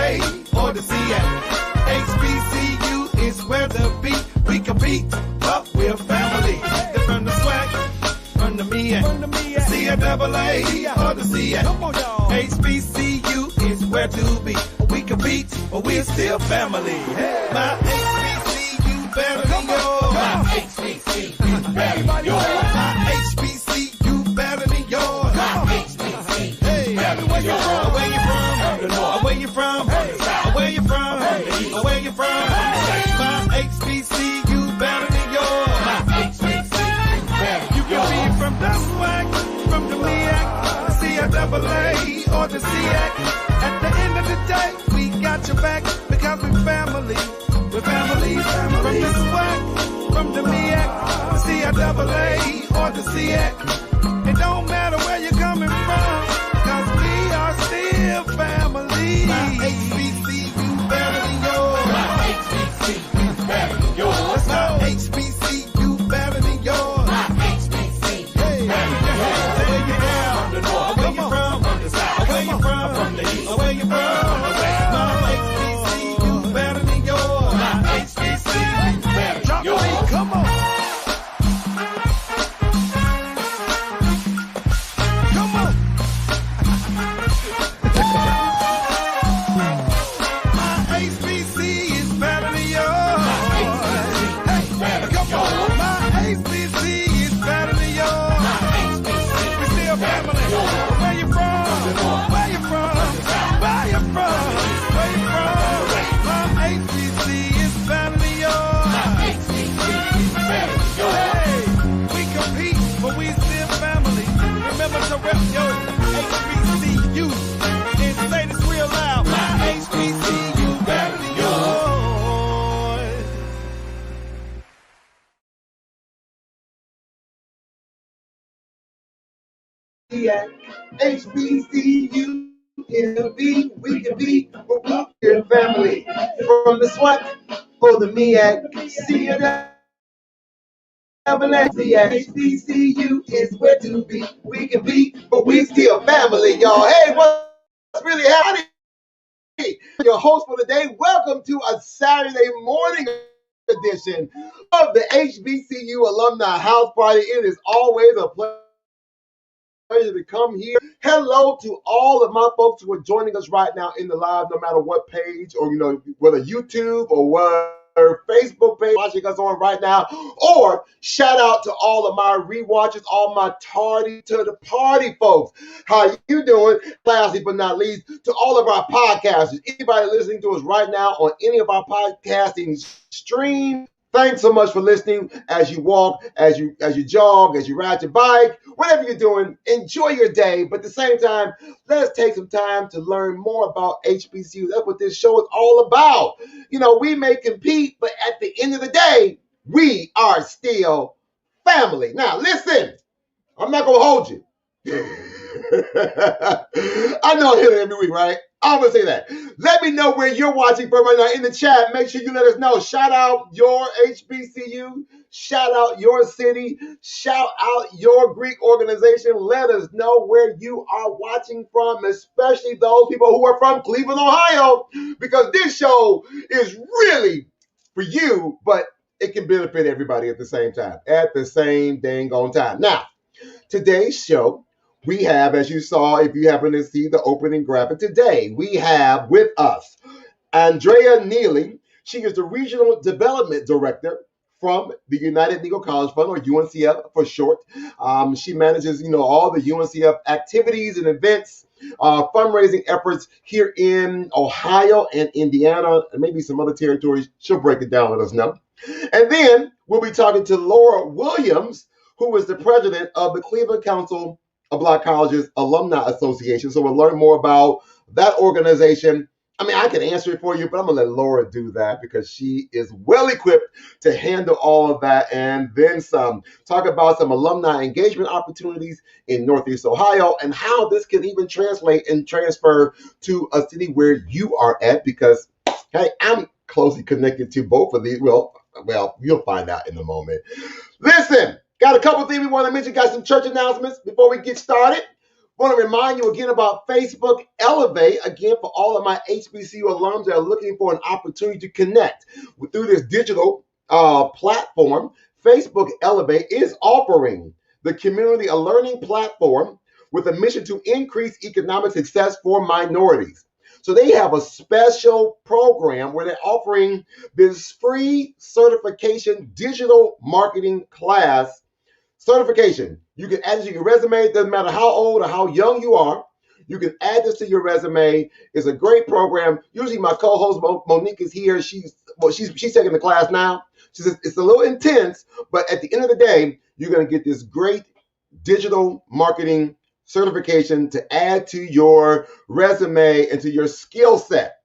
NCAA or the CAC. HBCU is where the beat. We compete, but we're family. They're from the SWAC, from the MEAC, CAA or the CAC. HBCU is where to be. We compete, but we're still family. My HBCU better than yours. My HBCU better than yours. My HBCU better than yours. My HBCU better than yours. Where you from? Where you from? Where you from? Where you from? My HBCU better than yours. My HBCU better. You can be from the SWAC, from the MEAC, CAA, or the CAC. At the end of the day, we got your back because we're family. We're family, from the SWAC, from the MEAC, the CAA, or the CAC. It don't matter where you're coming from, because we are still family. My HBCU better than yours. My HBCU better than yours. Let's go. HBCU better than yours. My HBCU better than yours. Where you from? From the north. Where you from? From the south. Where you from? From the east. Where you from? My HBCU better than yours. My HBCU better than yours. Come on. HBCU is the beat, we can be, but we're family. From the SWAT or the MEAC, CAA, HBCU is where to be. We can be, but we still family, y'all. Hey, what's really happening? Your host for the day. Welcome to a Saturday morning edition of the HBCU Alumni House Party. It is always a pleasure to come here. Hello to all of my folks who are joining us right now in the live, no matter what page, or whether YouTube or whether Facebook page watching us on right now, or shout out to all of my rewatchers, all my tardy to the party folks. How you doing? Lastly but not least, to all of our podcasters, anybody listening to us right now on any of our podcasting streams. Thanks so much for listening as you walk, as you jog, as you ride your bike, whatever you're doing. Enjoy your day, but at the same time, let's take some time to learn more about HBCU. That's what this show is all about. We may compete, but at the end of the day, we are still family. Now, listen, I'm not going to hold you. I know I hear it every week, right? I'm going to say that. Let me know where you're watching from right now in the chat. Make sure you let us know. Shout out your HBCU. Shout out your city. Shout out your Greek organization. Let us know where you are watching from, especially those people who are from Cleveland, Ohio, because this show is really for you, but it can benefit everybody at the same time, at the same dang on time. Now, today's show, we have, as you saw, if you happen to see the opening graphic today, we have with us Andrea Neely. She is the Regional Development Director from the United Negro College Fund, or UNCF for short. She manages, all the UNCF activities and events, fundraising efforts here in Ohio and Indiana, and maybe some other territories. She'll break it down, let us know. And then we'll be talking to Laura Williams, who is the president of the Cleveland Council of Black Colleges Alumni Association. So we'll learn more about that organization. I can answer it for you, but I'm going to let Laura do that because she is well equipped to handle all of that and then some. Talk about some alumni engagement opportunities in Northeast Ohio and how this can even translate and transfer to a city where you are at, because, hey, I'm closely connected to both of these. Well, you'll find out in a moment. Listen, got a couple things we want to mention. Got some church announcements before we get started. Want to remind you again about Facebook Elevate, again, for all of my HBCU alums that are looking for an opportunity to connect through this digital platform. Facebook Elevate is offering the community a learning platform with a mission to increase economic success for minorities. So they have a special program where they're offering this free certification digital marketing class certification. You can add this to your resume. It doesn't matter how old or how young you are. You can add this to your resume. It's a great program. Usually my co-host Monique is here. She's taking the class now. She says it's a little intense, but at the end of the day, you're going to get this great digital marketing certification to add to your resume and to your skill set.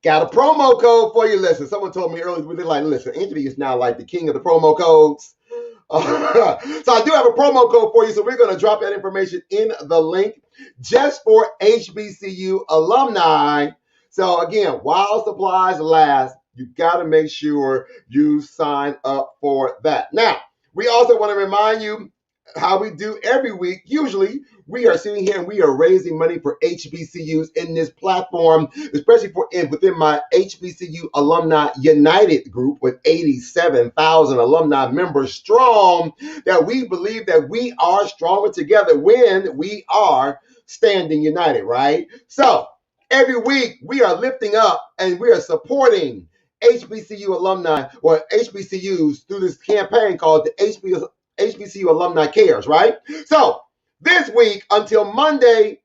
Got a promo code for you. Listen, someone told me earlier, they're like, listen, Anthony is now like the king of the promo codes. So I do have a promo code for you, so we're going to drop that information in the link just for HBCU alumni. So again, while supplies last, you got to make sure you sign up for that. Now, we also want to remind you how we do every week. Usually, we are sitting here and we are raising money for HBCUs in this platform, especially within my HBCU Alumni United group with 87,000 alumni members strong, that we believe that we are stronger together when we are standing united, right? So every week we are lifting up and we are supporting HBCU alumni or HBCUs through this campaign called the HBCU Alumni Cares, right? So this week until Monday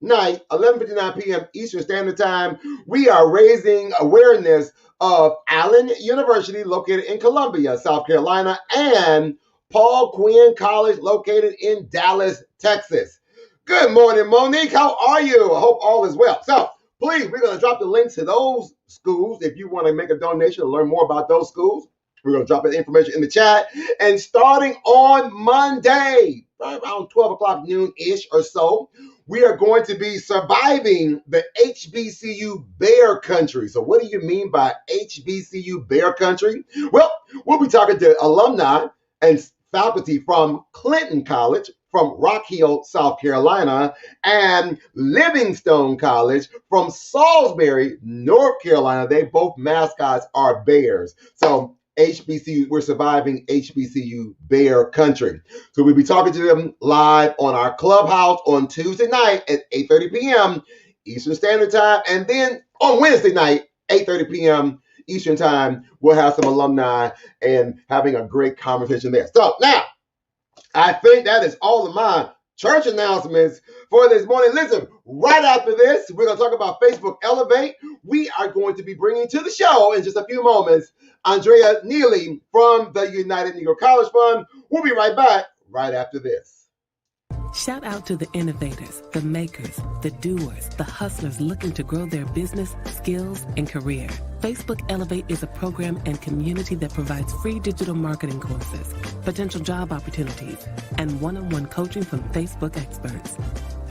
night, 11:59 p.m. Eastern Standard Time, we are raising awareness of Allen University, located in Columbia, South Carolina, and Paul Quinn College, located in Dallas, Texas. Good morning, Monique. How are you? I hope all is well. So please, we're going to drop the links to those schools if you want to make a donation to learn more about those schools. We're going to drop that information in the chat. And starting on Monday, right around 12 o'clock noon-ish or so, we are going to be surviving the HBCU Bear Country. So what do you mean by HBCU Bear Country? Well, we'll be talking to alumni and faculty from Clinton College, from Rock Hill, South Carolina, and Livingstone College from Salisbury, North Carolina. They both mascots are bears. So HBCU, we're surviving HBCU Bear Country. So we'll be talking to them live on our clubhouse on Tuesday night at 8:30 p.m. Eastern Standard Time. And then on Wednesday night, 8:30 p.m. Eastern Time, we'll have some alumni and having a great conversation there. So now, I think that is all of my church announcements for this morning. Listen, right after this, we're going to talk about Facebook Elevate. We are going to be bringing to the show in just a few moments Andrea Neely from the United Negro College Fund. We'll be right back right after this. Shout out to the innovators, the makers, the doers, the hustlers looking to grow their business, skills, and career. Facebook Elevate is a program and community that provides free digital marketing courses, potential job opportunities, and one-on-one coaching from Facebook experts.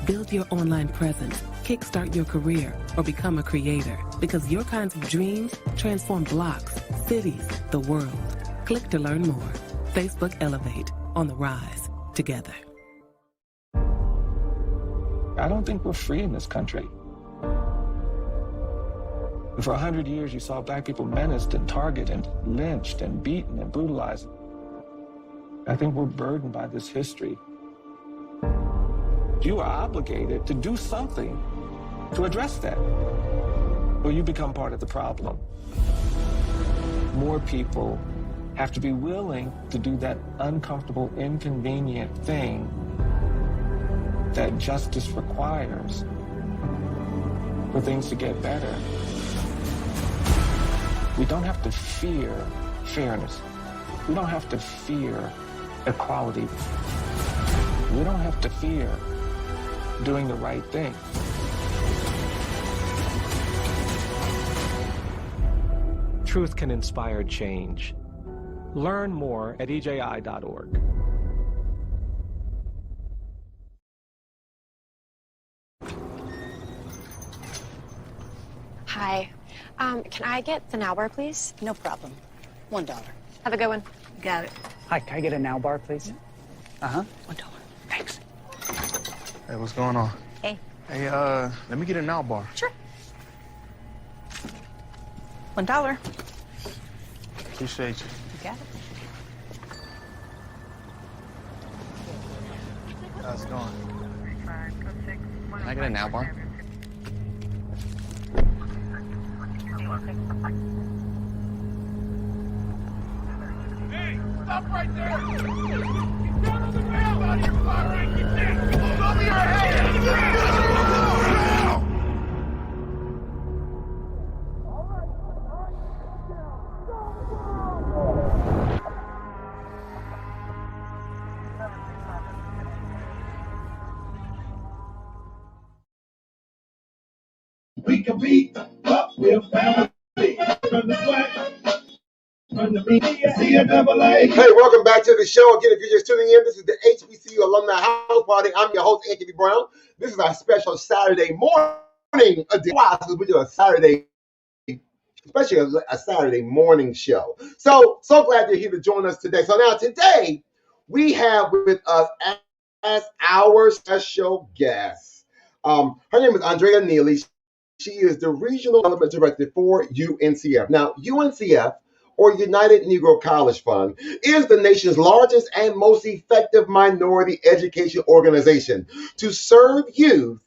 Build your online presence, kickstart your career, or become a creator, because your kinds of dreams transform blocks, cities, the world. Click to learn more. Facebook Elevate, on the rise, together. I don't think we're free in this country. For 100 years, you saw black people menaced and targeted and lynched and beaten and brutalized. I think we're burdened by this history. You are obligated to do something to address that, or you become part of the problem. More people have to be willing to do that uncomfortable, inconvenient thing that justice requires for things to get better. We don't have to fear fairness. We don't have to fear equality. We don't have to fear doing the right thing. Truth can inspire change. Learn more at eji.org. Hi. Can I get the now bar, please? No problem. $1. Have a good one. Got it. Hi, can I get a now bar, please? $1. Thanks. Hey, what's going on? Hey. Hey, let me get a now bar. Sure. $1. Appreciate you. You got it. How's it going? Can I get a now bar? Hey, stop right there! Get down on the ground out here, firing! Get down! Over your head! We compete, but we're family. From the swag, from the media, CNAA. Hey, welcome back to the show. Again, if you're just tuning in, this is the HBCU Alumni House Party. I'm your host, Anthony Brown. This is our special Saturday morning edition. Wow, we do a Saturday, especially a Saturday morning show. So glad you're here to join us today. So now today, we have with us as our special guest. Her name is Andrea Neely. She is the Regional Development Director for UNCF. Now, UNCF, or United Negro College Fund, is the nation's largest and most effective minority education organization to serve youth,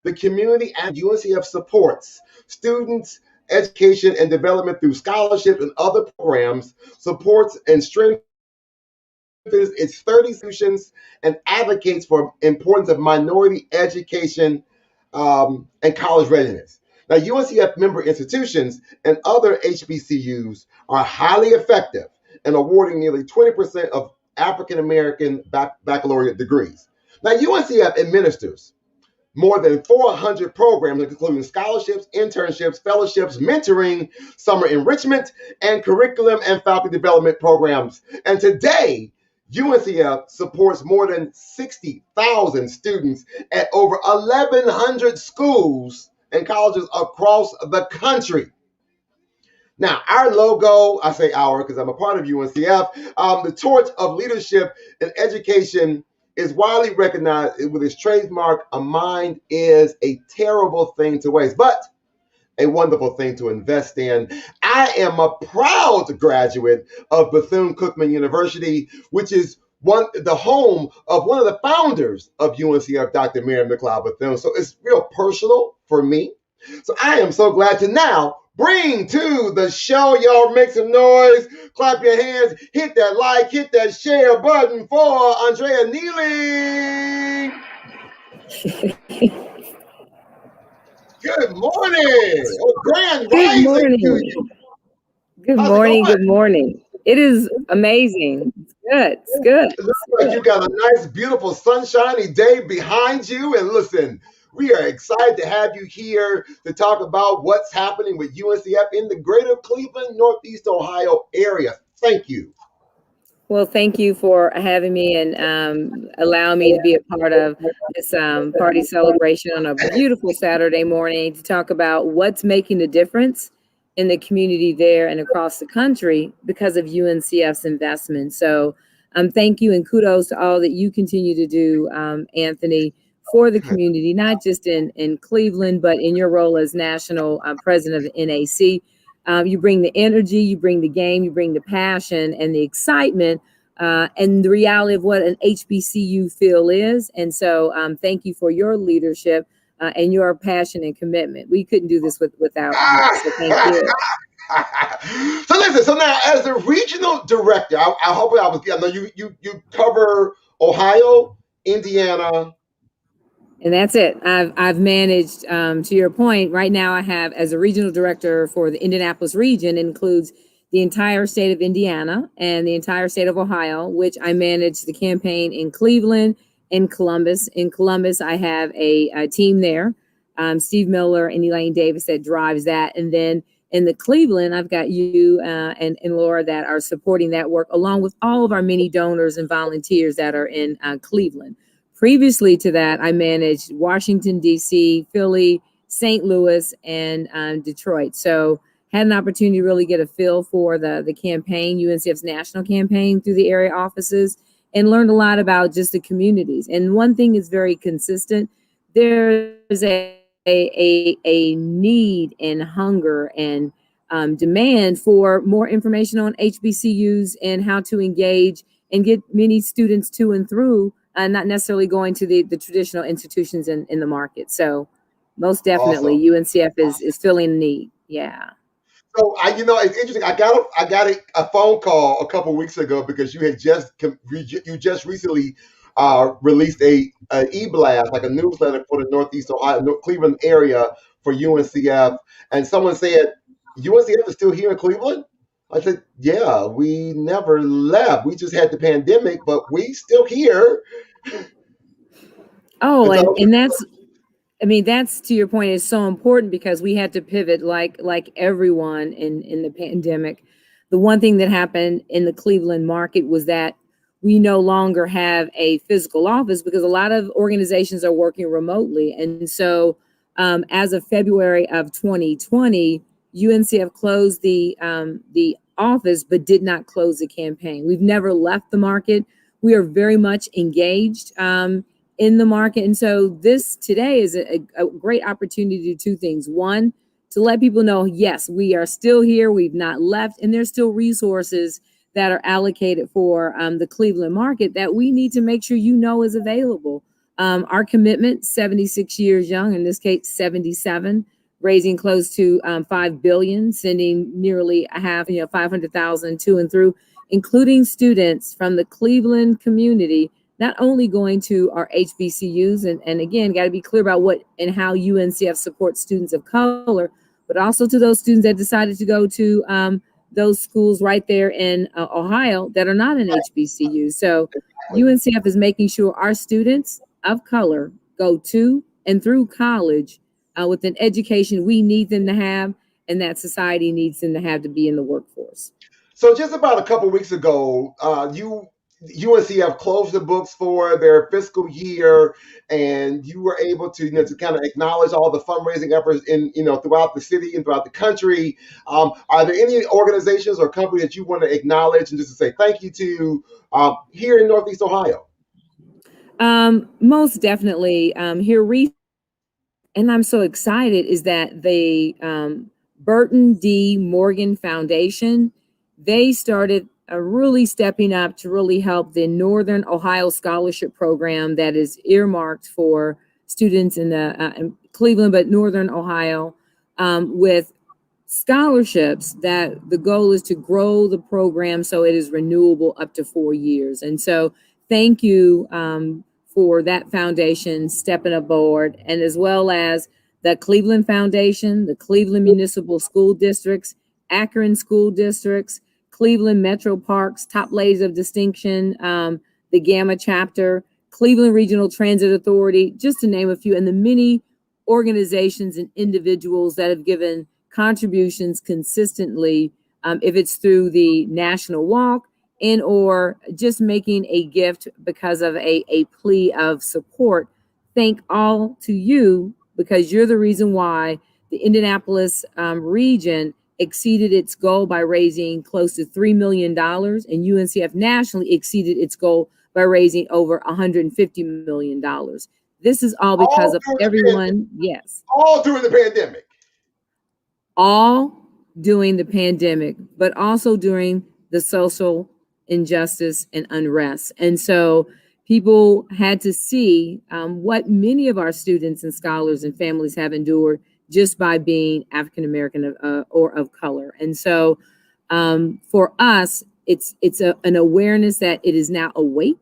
the community, and UNCF supports students' education and development through scholarships and other programs, supports and strengthens its 30 institutions, and advocates for importance of minority education and college readiness. Now, UNCF member institutions and other HBCUs are highly effective in awarding nearly 20% of African American baccalaureate degrees. Now, UNCF administers more than 400 programs, including scholarships, internships, fellowships, mentoring, summer enrichment, and curriculum and faculty development programs. And today, UNCF supports more than 60,000 students at over 1,100 schools and colleges across the country. Now, our logo, I say our because I'm a part of UNCF, the torch of leadership in education is widely recognized with its trademark, "A mind is a terrible thing to waste, but a wonderful thing to invest in." I am a proud graduate of Bethune-Cookman University, which is the home of one of the founders of UNCF, Dr. Miriam McLeod Bethune. So it's real personal for me. So I am so glad to now bring to the show, y'all make some noise, clap your hands, hit that like, hit that share button for Andrea Neely. Good morning. Grand rising to you. Good morning. Good morning. It is amazing. It's good. It's good. It looks like you got a nice, beautiful, sunshiny day behind you. And listen, we are excited to have you here to talk about what's happening with UNCF in the greater Cleveland, Northeast Ohio area. Thank you. Well, thank you for having me and allowing me to be a part of this party celebration on a beautiful Saturday morning to talk about what's making the difference in the community there and across the country because of UNCF's investment. So thank you and kudos to all that you continue to do, Anthony, for the community, not just in Cleveland, but in your role as national president of the NAC. You bring the energy, you bring the game, you bring the passion and the excitement and the reality of what an HBCU feel is. And so thank you for your leadership and your passion and commitment. We couldn't do this without you. So thank you. So listen, so now as the regional director, I know you cover Ohio, Indiana. And that's it. I've managed, to your point, right now I have, as a regional director for the Indianapolis region, includes the entire state of Indiana and the entire state of Ohio, which I manage the campaign in Cleveland and Columbus. In Columbus, I have a team there, Steve Miller and Elaine Davis, that drives that. And then in the Cleveland, I've got you and Laura that are supporting that work, along with all of our many donors and volunteers that are in Cleveland. Previously to that, I managed Washington, D.C., Philly, St. Louis, and Detroit. So had an opportunity to really get a feel for the campaign, UNCF's national campaign through the area offices. and learned a lot about just the communities. And one thing is very consistent. There's a need and hunger and demand for more information on HBCUs and how to engage and get many students to and through, not necessarily going to the traditional institutions in the market. So most definitely Awesome. UNCF is filling the need. Yeah. So it's interesting. I got a phone call a couple weeks ago because you just recently released a e-blast, like a newsletter for the Northeast Ohio, Cleveland area for UNCF, and someone said UNCF is still here in Cleveland. I said, yeah, we never left. We just had the pandemic, but we still here. Oh, and that's to your point, is so important because we had to pivot like everyone in the pandemic. The one thing that happened in the Cleveland market was that we no longer have a physical office because a lot of organizations are working remotely. And so as of February of 2020, UNCF closed the office, but did not close the campaign. We've never left the market. We are very much engaged in the market. And so this today is a great opportunity to do two things. One, to let people know, yes, we are still here. We've not left. And there's still resources that are allocated for the Cleveland market that we need to make sure is available. Our commitment, 76 years young, in this case, 77, raising close to $5 billion, sending nearly a half, 500,000 to and through, including students from the Cleveland community, not only going to our HBCUs, and again, got to be clear about what and how UNCF supports students of color, but also to those students that decided to go to those schools right there in Ohio that are not an HBCU. So UNCF is making sure our students of color go to and through college with an education we need them to have and that society needs them to have to be in the workforce. So just about a couple weeks ago, UNCF closed the books for their fiscal year, and you were able to, to kind of acknowledge all the fundraising efforts in, throughout the city and throughout the country. Are there any organizations or companies that you want to acknowledge and just to say thank you to here in Northeast Ohio? Most definitely. Here recently, and I'm so excited, is that the Burton D. Morgan Foundation, they started really stepping up to really help the Northern Ohio Scholarship Program that is earmarked for students in in Cleveland, but Northern Ohio, with scholarships that the goal is to grow the program so it is renewable up to 4 years. And so thank you for that foundation stepping aboard, and as well as the Cleveland Foundation, the Cleveland Municipal School Districts, Akron School Districts, Cleveland Metro Parks, Top Ladies of Distinction, the Gamma Chapter, Cleveland Regional Transit Authority, just to name a few, and the many organizations and individuals that have given contributions consistently, if it's through the National Walk and or just making a gift because of a plea of support. Thank all to you, because you're the reason why the Indianapolis region exceeded its goal by raising close to $3 million, and UNCF nationally exceeded its goal by raising over $150 million. This is all because of everyone. Yes. All during the pandemic. All during the pandemic, but also during the social injustice and unrest. And so people had to see what many of our students and scholars and families have endured just by being African American or of color. And so for us, it's an awareness that it is now awake,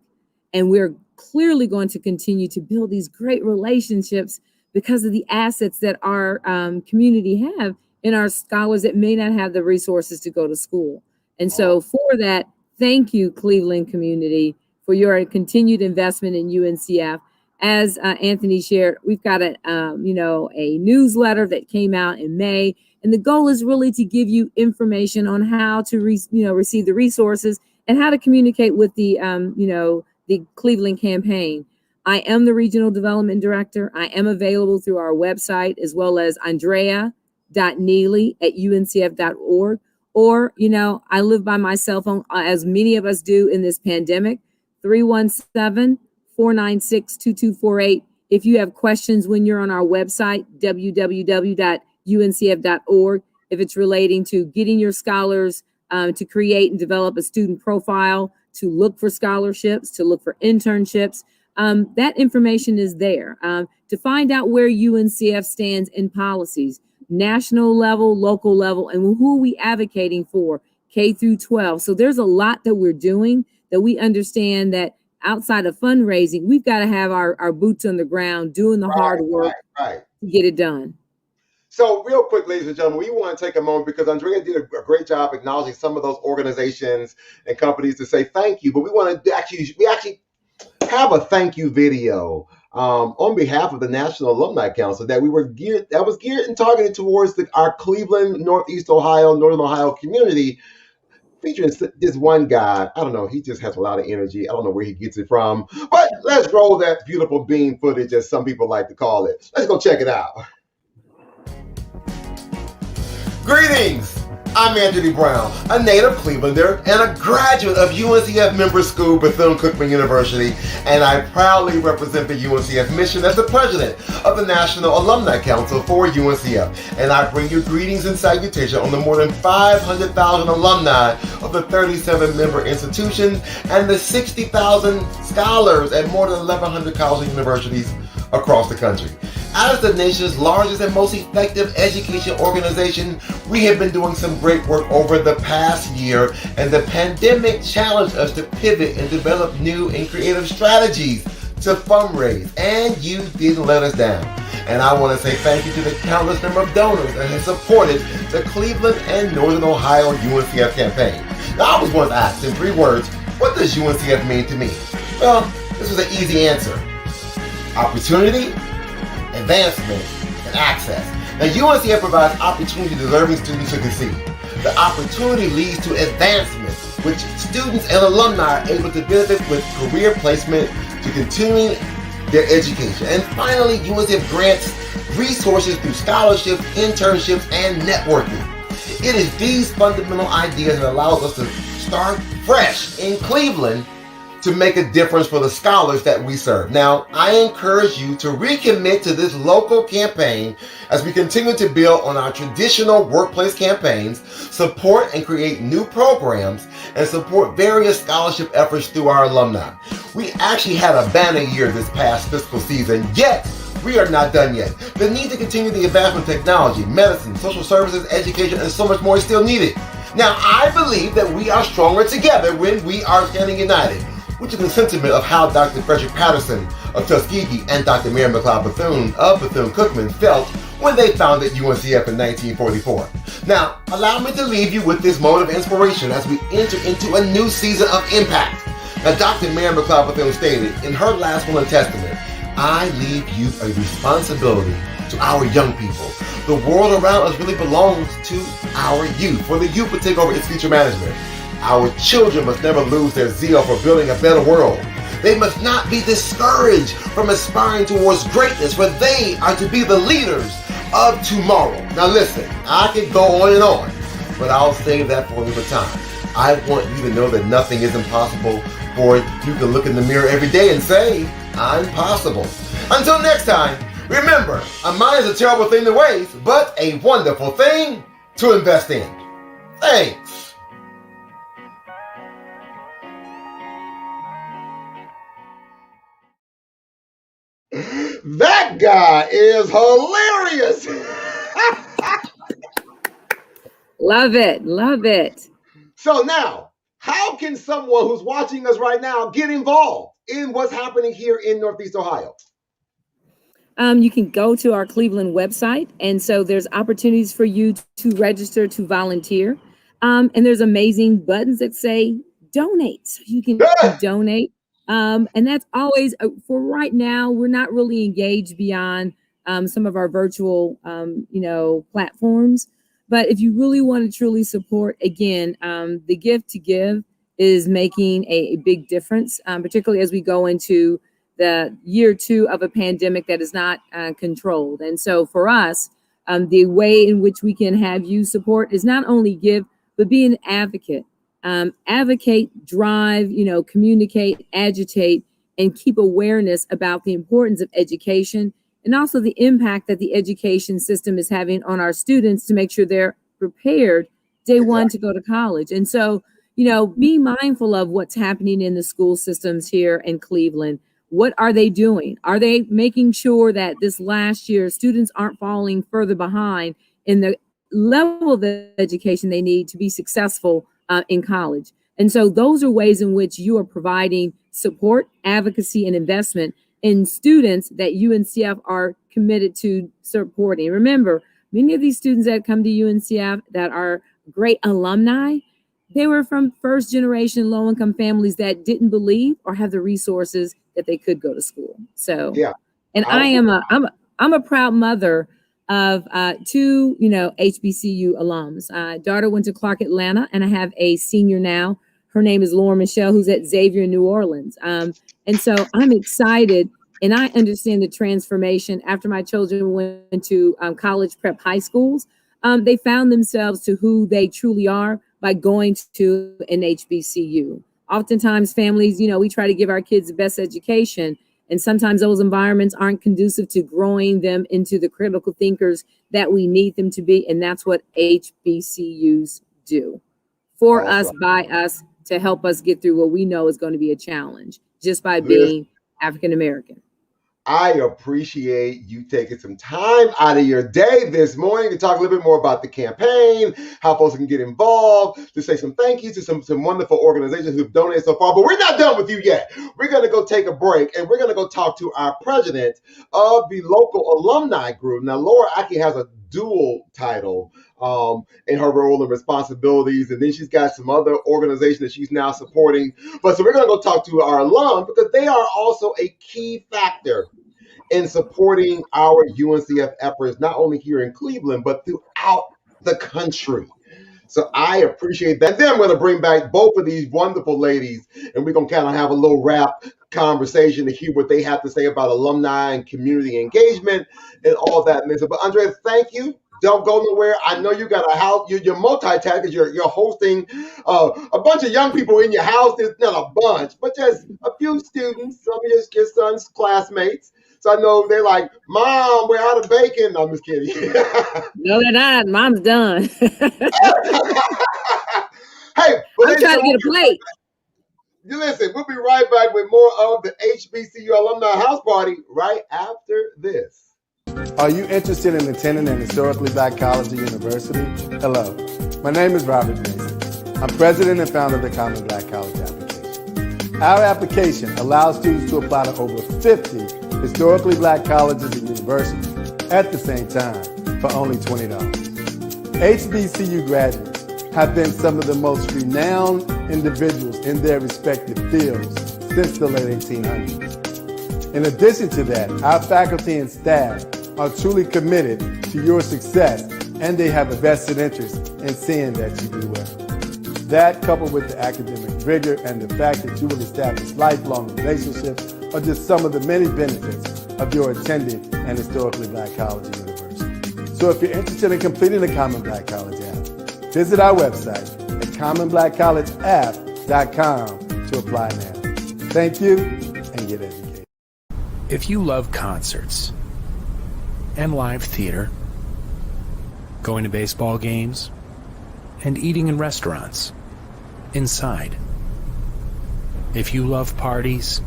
and we're clearly going to continue to build these great relationships because of the assets that our community have in our scholars that may not have the resources to go to school. And so for that, thank you, Cleveland community, for your continued investment in UNCF. As Anthony shared, we've got a newsletter that came out in May, and the goal is really to give you information on how to receive the resources and how to communicate with the Cleveland campaign. I am the regional development director. I am available through our website, as well as Andrea.Neely@uncf.org. Or, I live by my cell phone, as many of us do in this pandemic, 317-496-2248. If you have questions when you're on our website, www.uncf.org, if it's relating to getting your scholars to create and develop a student profile, to look for scholarships, to look for internships, that information is there. To find out where UNCF stands in policies, national level, local level, and who we advocating for, K through 12. So there's a lot that we're doing that we understand that outside of fundraising, we've got to have our boots on the ground doing the hard work to get it done. So real quick, ladies and gentlemen, we want to take a moment because Andrea did a great job acknowledging some of those organizations and companies to say thank you. But we want to actually have a thank you video on behalf of the National Alumni Council that was geared and targeted towards our Cleveland, Northeast Ohio, Northern Ohio community, featuring this one guy. I don't know, he just has a lot of energy. I don't know where he gets it from, but let's roll that beautiful beam footage, as some people like to call it. Let's go check it out. Greetings! I'm Andrea Brown, a native Clevelander and a graduate of UNCF member school Bethune-Cookman University, and I proudly represent the UNCF mission as the president of the National Alumni Council for UNCF. And I bring you greetings and salutation on the more than 500,000 alumni of the 37 member institutions and the 60,000 scholars at more than 1,100 colleges and universities across the country. As the nation's largest and most effective education organization, we have been doing some great work over the past year, and the pandemic challenged us to pivot and develop new and creative strategies to fundraise, and you didn't let us down. And I want to say thank you to the countless number of donors that have supported the Cleveland and Northern Ohio UNCF campaign. Now, I was once asked in 3 words, what does UNCF mean to me? Well, this was an easy answer. Opportunity, advancement, and access. Now, UNCF provides opportunity to deserving students to succeed. The opportunity leads to advancement, which students and alumni are able to benefit with career placement to continuing their education. And finally, UNCF grants resources through scholarships, internships, and networking. It is these fundamental ideas that allows us to start fresh in Cleveland to make a difference for the scholars that we serve. Now, I encourage you to recommit to this local campaign as we continue to build on our traditional workplace campaigns, support and create new programs, and support various scholarship efforts through our alumni. We actually had a banner year this past fiscal season, yet we are not done yet. The need to continue the advancement of technology, medicine, social services, education, and so much more is still needed. Now, I believe that we are stronger together when we are standing united, which is the sentiment of how Dr. Frederick Patterson of Tuskegee and Dr. Mary McLeod Bethune of Bethune-Cookman felt when they founded UNCF in 1944. Now, allow me to leave you with this moment of inspiration as we enter into a new season of impact. Now, Dr. Mary McLeod Bethune stated in her last will and testament, I leave you a responsibility to our young people. The world around us really belongs to our youth, for the youth will take over its future management. Our children must never lose their zeal for building a better world. They must not be discouraged from aspiring towards greatness, for they are to be the leaders of tomorrow. Now listen, I could go on and on, but I'll save that for another time. I want you to know that nothing is impossible, for you can look in the mirror every day and say, I'm possible. Until next time, remember, a mind is a terrible thing to waste, but a wonderful thing to invest in. Thanks. That guy is hilarious. Love it. Love it. So now, how can someone who's watching us right now get involved in what's happening here in Northeast Ohio? You can go to our Cleveland website, and so there's opportunities for you to register to volunteer. And there's amazing buttons that say donate, so you can donate. And that's always for right now. We're not really engaged beyond some of our virtual, platforms. But if you really want to truly support, again, the gift to give is making a big difference, particularly as we go into the year 2 of a pandemic that is not controlled. And so for us, the way in which we can have you support is not only give, but be an advocate. advocate, drive, communicate, agitate, and keep awareness about the importance of education and also the impact that the education system is having on our students to make sure they're prepared day one to go to college. And so, be mindful of what's happening in the school systems here in Cleveland. What are they doing? Are they making sure that this last year students aren't falling further behind in the level of education they need to be successful in college? And so those are ways in which you are providing support, advocacy, and investment in students that UNCF are committed to supporting. Remember, many of these students that come to UNCF that are great alumni, they were from first generation low income families that didn't believe or have the resources that they could go to school. So, and I'm a proud mother of two, HBCU alums. Daughter went to Clark Atlanta, and I have a senior now. Her name is Lauren Michelle, who's at Xavier, New Orleans. And so I'm excited, and I understand the transformation after my children went to college prep high schools. They found themselves to who they truly are by going to an HBCU. Oftentimes families, we try to give our kids the best education, and sometimes those environments aren't conducive to growing them into the critical thinkers that we need them to be. And that's what HBCUs do for us, by us, to help us get through what we know is going to be a challenge just by being African American. I appreciate you taking some time out of your day this morning to talk a little bit more about the campaign, how folks can get involved, to say some thank yous to some wonderful organizations who've donated so far. But we're not done with you yet. We're going to go take a break, and we're going to go talk to our president of the local alumni group. Now, Laura actually has a dual title in her role and responsibilities, and then she's got some other organizations that she's now supporting. But so we're going to go talk to our alum, because they are also a key factor in supporting our UNCF efforts, not only here in Cleveland, but throughout the country. So I appreciate that. Then I'm going to bring back both of these wonderful ladies, and we're going to kind of have a little wrap conversation to hear what they have to say about alumni and community engagement and all that. But Andrea, thank you. Don't go nowhere. I know you got a house. You're multitasking. You're hosting a bunch of young people in your house. It's not a bunch, but just a few students, some of your son's classmates. So I know they're like, Mom, we're out of bacon. No, I'm just kidding. No, they're not. Mom's done. Hey, I'm trying to get a plate. You listen, we'll be right back with more of the HBCU Alumni House Party right after this. Are you interested in attending an historically black college or university? Hello, my name is Robert Mason. I'm president and founder of the Common Black College application. Our application allows students to apply to over 50 historically black colleges and universities at the same time for only $20. HBCU graduates have been some of the most renowned individuals in their respective fields since the late 1800s. In addition to that, our faculty and staff are truly committed to your success, and they have a vested interest in seeing that you do well. That, coupled with the academic rigor and the fact that you will establish lifelong relationships, are just some of the many benefits of your attending an historically black college or university. So if you're interested in completing the Common Black College app, visit our website at commonblackcollegeapp.com to apply now. Thank you, and get educated. If you love concerts and live theater, going to baseball games, and eating in restaurants, inside. If you love parties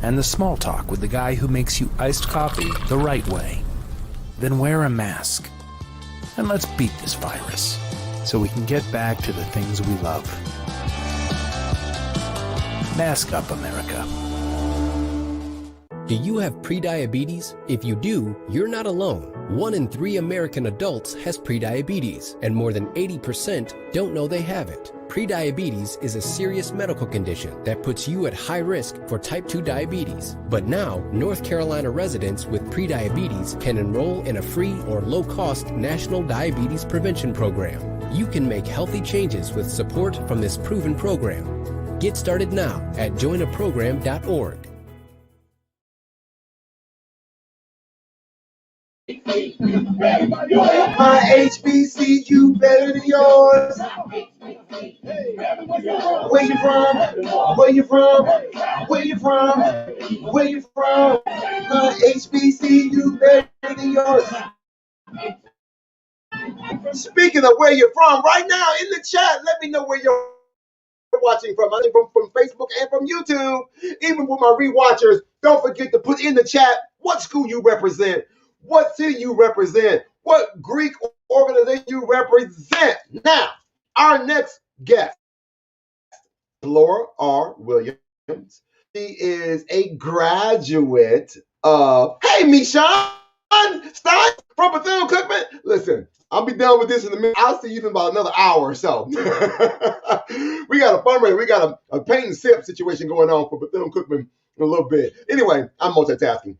and the small talk with the guy who makes you iced coffee the right way, then wear a mask. And let's beat this virus so we can get back to the things we love. Mask up, America. Do you have prediabetes? If you do, you're not alone. 1 in 3 American adults has prediabetes, and more than 80% don't know they have it. Prediabetes is a serious medical condition that puts you at high risk for type 2 diabetes. But now, North Carolina residents with prediabetes can enroll in a free or low-cost national diabetes prevention program. You can make healthy changes with support from this proven program. Get started now at joinaprogram.org. My HBCU better than yours. Where you from? Where you from? Where you from? Where you from? My HBCU better than yours. Speaking of where you're from, right now in the chat, let me know where you're watching from. I think from Facebook and from YouTube. Even with my rewatchers, don't forget to put in the chat what school you represent, what city you represent, what Greek organization you represent. Now, our next guest, Laura R. Williams. She is a graduate of, hey, Michon Stein from Bethune-Cookman. Listen, I'll be done with this in a minute. I'll see you in about another hour or so. We got a fundraiser. We got a paint and sip situation going on for Bethune-Cookman in a little bit. Anyway, I'm multitasking.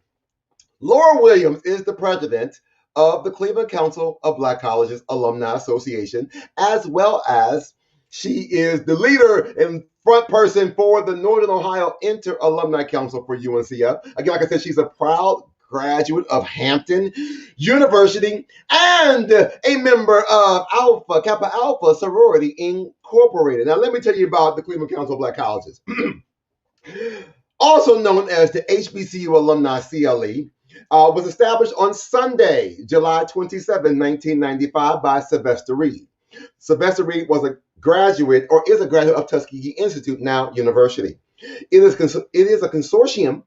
Laura Williams is the president of the Cleveland Council of Black Colleges Alumni Association, as well as she is the leader and front person for the Northern Ohio Inter-Alumni Council for UNCF. Again, like I said, she's a proud graduate of Hampton University and a member of Alpha Kappa Alpha Sorority Incorporated. Now, let me tell you about the Cleveland Council of Black Colleges. Also known as the HBCU Alumni CLE, was established on Sunday, July 27, 1995 by Sylvester Reed. Sylvester Reed was a graduate or is a graduate of Tuskegee Institute, now university. It is a consortium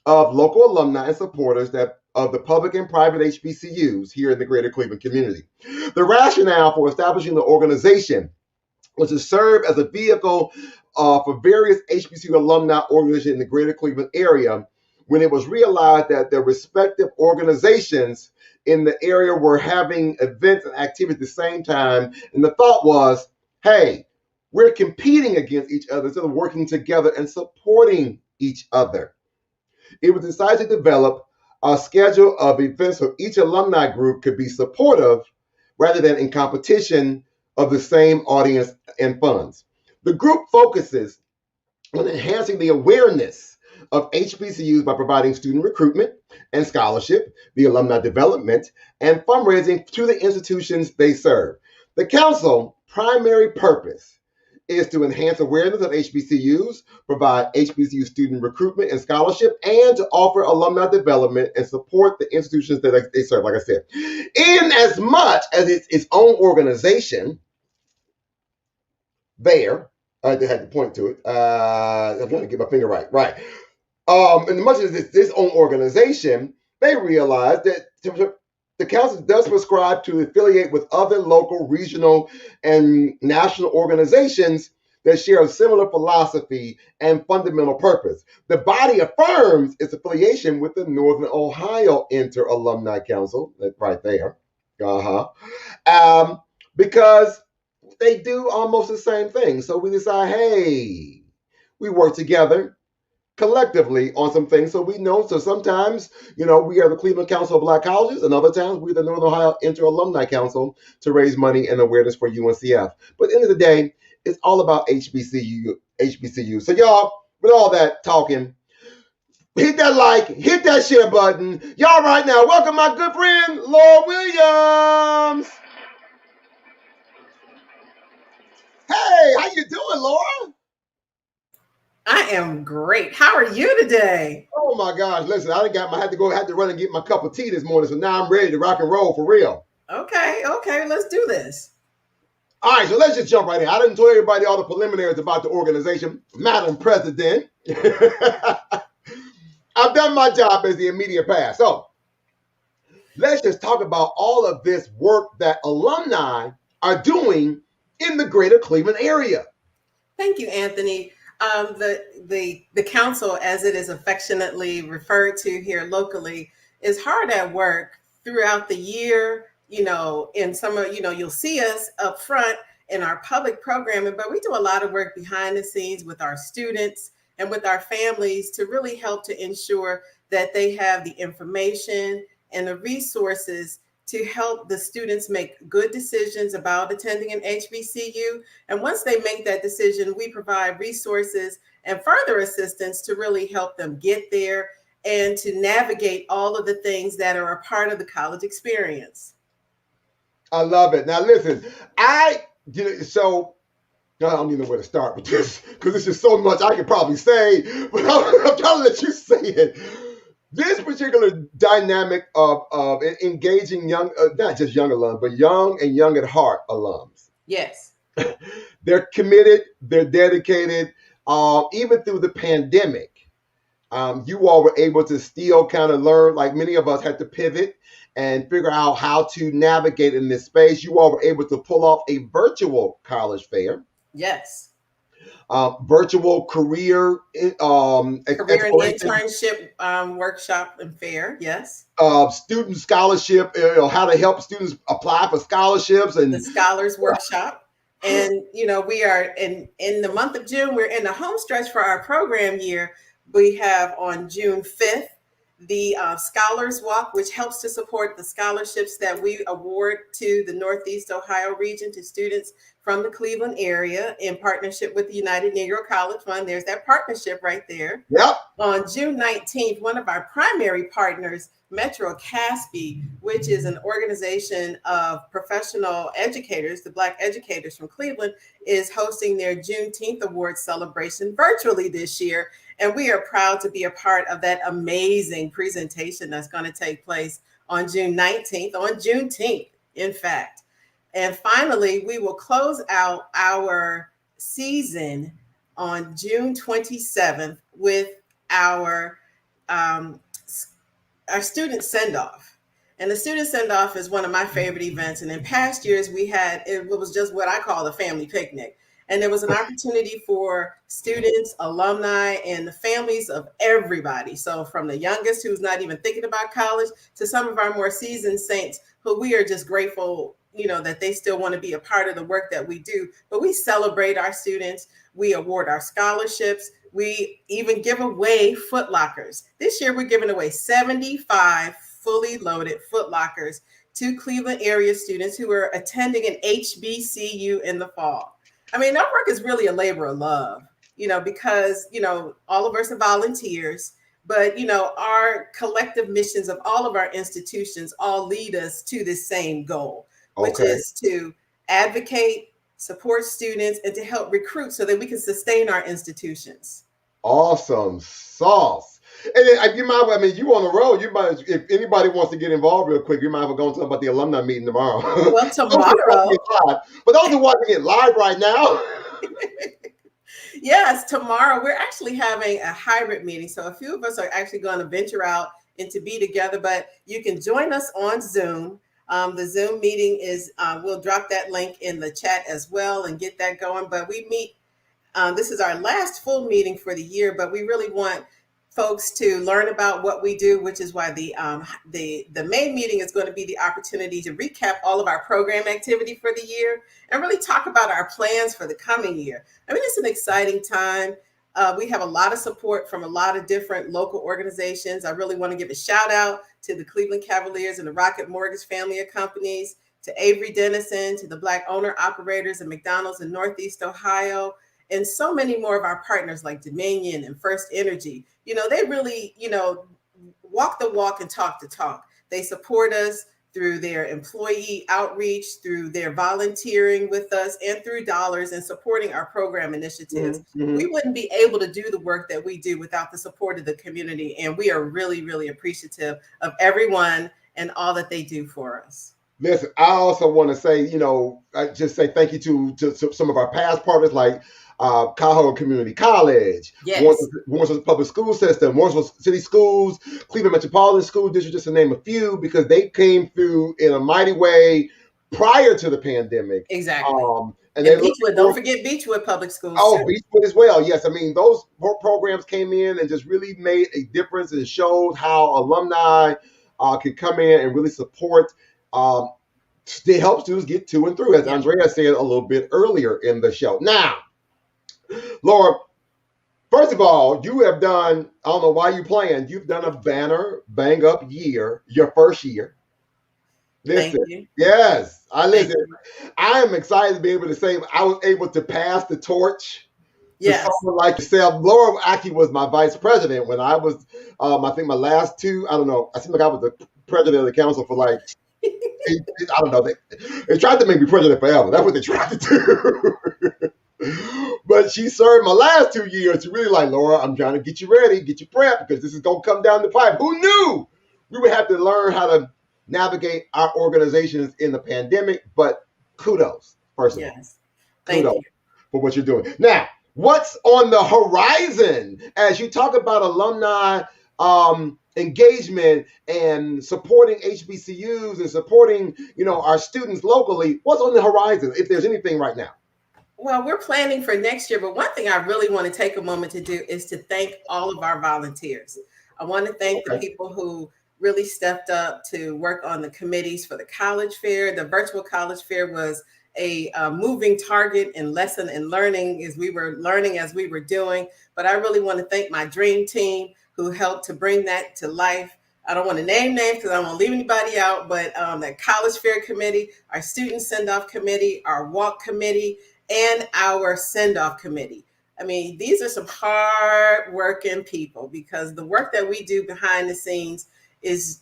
of local alumni and supporters of the public and private HBCUs here in the greater Cleveland community. The rationale for establishing the organization was to serve as a vehicle for various HBCU alumni organizations in the greater Cleveland area when it was realized that their respective organizations in the area were having events and activities at the same time. And the thought was, hey, we're competing against each other instead of working together and supporting each other. It was decided to develop a schedule of events so each alumni group could be supportive rather than in competition of the same audience and funds. The group focuses on enhancing the awareness of HBCUs by providing student recruitment and scholarship, the alumni development, and fundraising to the institutions they serve. The council's primary purpose is to enhance awareness of HBCUs, provide HBCU student recruitment and scholarship, and to offer alumni development and support the institutions that they serve, like I said. In as much as it's its own organization, there, I had to point to it. I'm trying to get my finger right. Right. And as much as it's its own organization, they realize that the council does prescribe to affiliate with other local, regional, and national organizations that share a similar philosophy and fundamental purpose. The body affirms its affiliation with the Northern Ohio Inter-Alumni Council, right there, because they do almost the same thing. So we decide, hey, we work together collectively on some things. So we know, so sometimes, we are the Cleveland Council of Black Colleges, and other times we're the Northern Ohio Inter-Alumni Council to raise money and awareness for UNCF. But at the end of the day, it's all about HBCU. So y'all, with all that talking, hit that like, hit that share button. Y'all right now, welcome my good friend, Laura Williams. Hey, how you doing, Laura? I am great. How are you today? Oh my gosh! Listen, I had to run and get my cup of tea this morning, so now I'm ready to rock and roll for real. Okay, let's do this. All right, so let's just jump right in. I didn't tell everybody all the preliminaries about the organization, Madam President. I've done my job as the immediate pass. So let's just talk about all of this work that alumni are doing in the greater Cleveland area. Thank you, Anthony. The council, as it is affectionately referred to here locally, is hard at work throughout the year. In summer, you'll see us up front in our public programming, but we do a lot of work behind the scenes with our students and with our families to really help to ensure that they have the information and the resources to help the students make good decisions about attending an HBCU. And once they make that decision, we provide resources and further assistance to really help them get there and to navigate all of the things that are a part of the college experience. I love it. Now, listen, I don't even know where to start with this because there's just so much I could probably say, but I'm trying to let you say it. This particular dynamic of engaging young, not just young alums, but young and young at heart alums. Yes. They're committed, they're dedicated, even through the pandemic. You all were able to still kind of learn, like many of us had to pivot and figure out how to navigate in this space. You all were able to pull off a virtual college fair. Yes. Virtual career and internship workshop and fair. Yes. Student scholarship, how to help students apply for scholarships and the scholars workshop. And we are in the month of June. We're in the home stretch for our program year. We have on June 5th the Scholars Walk, which helps to support the scholarships that we award to the Northeast Ohio region to students from the Cleveland area in partnership with the United Negro College Fund. There's that partnership right there. Yep. On June 19th, one of our primary partners, Metro Caspi, which is an organization of professional educators, the Black educators from Cleveland, is hosting their Juneteenth Awards celebration virtually this year. And we are proud to be a part of that amazing presentation that's going to take place on June 19th, on Juneteenth, in fact. And finally, we will close out our season on June 27th with our student send-off. And the student send-off is one of my favorite events. And in past years, it was just what I call a family picnic. And there was an opportunity for students, alumni, and the families of everybody. So from the youngest who's not even thinking about college to some of our more seasoned saints who we are just grateful, that they still want to be a part of the work that we do. But we celebrate our students. We award our scholarships. We even give away Foot Lockers. This year, we're giving away 75 fully loaded Foot Lockers to Cleveland area students who are attending an HBCU in the fall. I mean, our work is really a labor of love, because, all of us are volunteers, but, our collective missions of all of our institutions all lead us to this same goal, which is to advocate, support students, and to help recruit so that we can sustain our institutions. Awesome sauce. And then you on the road. You might, if anybody wants to get involved real quick, you might have gone to about the alumni meeting tomorrow. Well, tomorrow. But those are watching it live right now. Yes, tomorrow we're actually having a hybrid meeting. So a few of us are actually going to venture out and to be together, but you can join us on Zoom. The Zoom meeting is, we'll drop that link in the chat as well and get that going. But we meet, this is our last full meeting for the year, but we really want folks to learn about what we do, which is why the main meeting is going to be the opportunity to recap all of our program activity for the year and really talk about our plans for the coming year. I mean, it's an exciting time. We have a lot of support from a lot of different local organizations. I really want to give a shout out to the Cleveland Cavaliers and the Rocket Mortgage family of companies, to Avery Dennison, to the Black owner operators and McDonald's in Northeast Ohio, and so many more of our partners like Dominion and First Energy. They really, walk the walk and talk the talk. They support us through their employee outreach, through their volunteering with us, and through dollars and supporting our program initiatives. Mm-hmm. We wouldn't be able to do the work that we do without the support of the community. And we are really, really appreciative of everyone and all that they do for us. Listen, I also want to say, I just say thank you to some of our past partners like Cahoe Community College, Warrensville Public School System, Warrensville City Schools, Cleveland Metropolitan School District, just to name a few, because they came through in a mighty way prior to the pandemic. Exactly. And Beechwood, don't forget Beechwood Public Schools. Oh, Beechwood as well. Yes, I mean, those programs came in and just really made a difference and showed how alumni could come in and really support to help students get to and through, as Andrea said a little bit earlier in the show. Now, Laura, first of all, you have done, I don't know why you're playing, you've done a banner, bang up year, your first year. Listen, thank you. Yes, I listen. I am excited to be able to say I was able to pass the torch to Yes. someone like yourself. Laura actually was my vice president when I was, I think my last two, I don't know, I seem like I was the president of the council for like, I don't know, they tried to make me president forever. That's what they tried to do. But she served my last 2 years. She really like, Laura, I'm trying to get you ready, get you prepped, because this is going to come down the pipe. Who knew we would have to learn how to navigate our organizations in the pandemic? But kudos, first of all. Thank Kudos you for what you're doing. Now, what's on the horizon as you talk about alumni engagement and supporting HBCUs and supporting, our students locally? What's on the horizon, if there's anything right now? Well, we're planning for next year, but one thing I really want to take a moment to do is to thank all of our volunteers. I want to thank the people who really stepped up to work on the committees for the college fair. The virtual college fair was a moving target in lesson and learning as we were learning as we were doing. But I really want to thank my dream team who helped to bring that to life. I don't want to name names because I don't want to leave anybody out, but the college fair committee, our student send-off committee, our walk committee, and our send-off committee. I mean, these are some hard-working people, because the work that we do behind the scenes is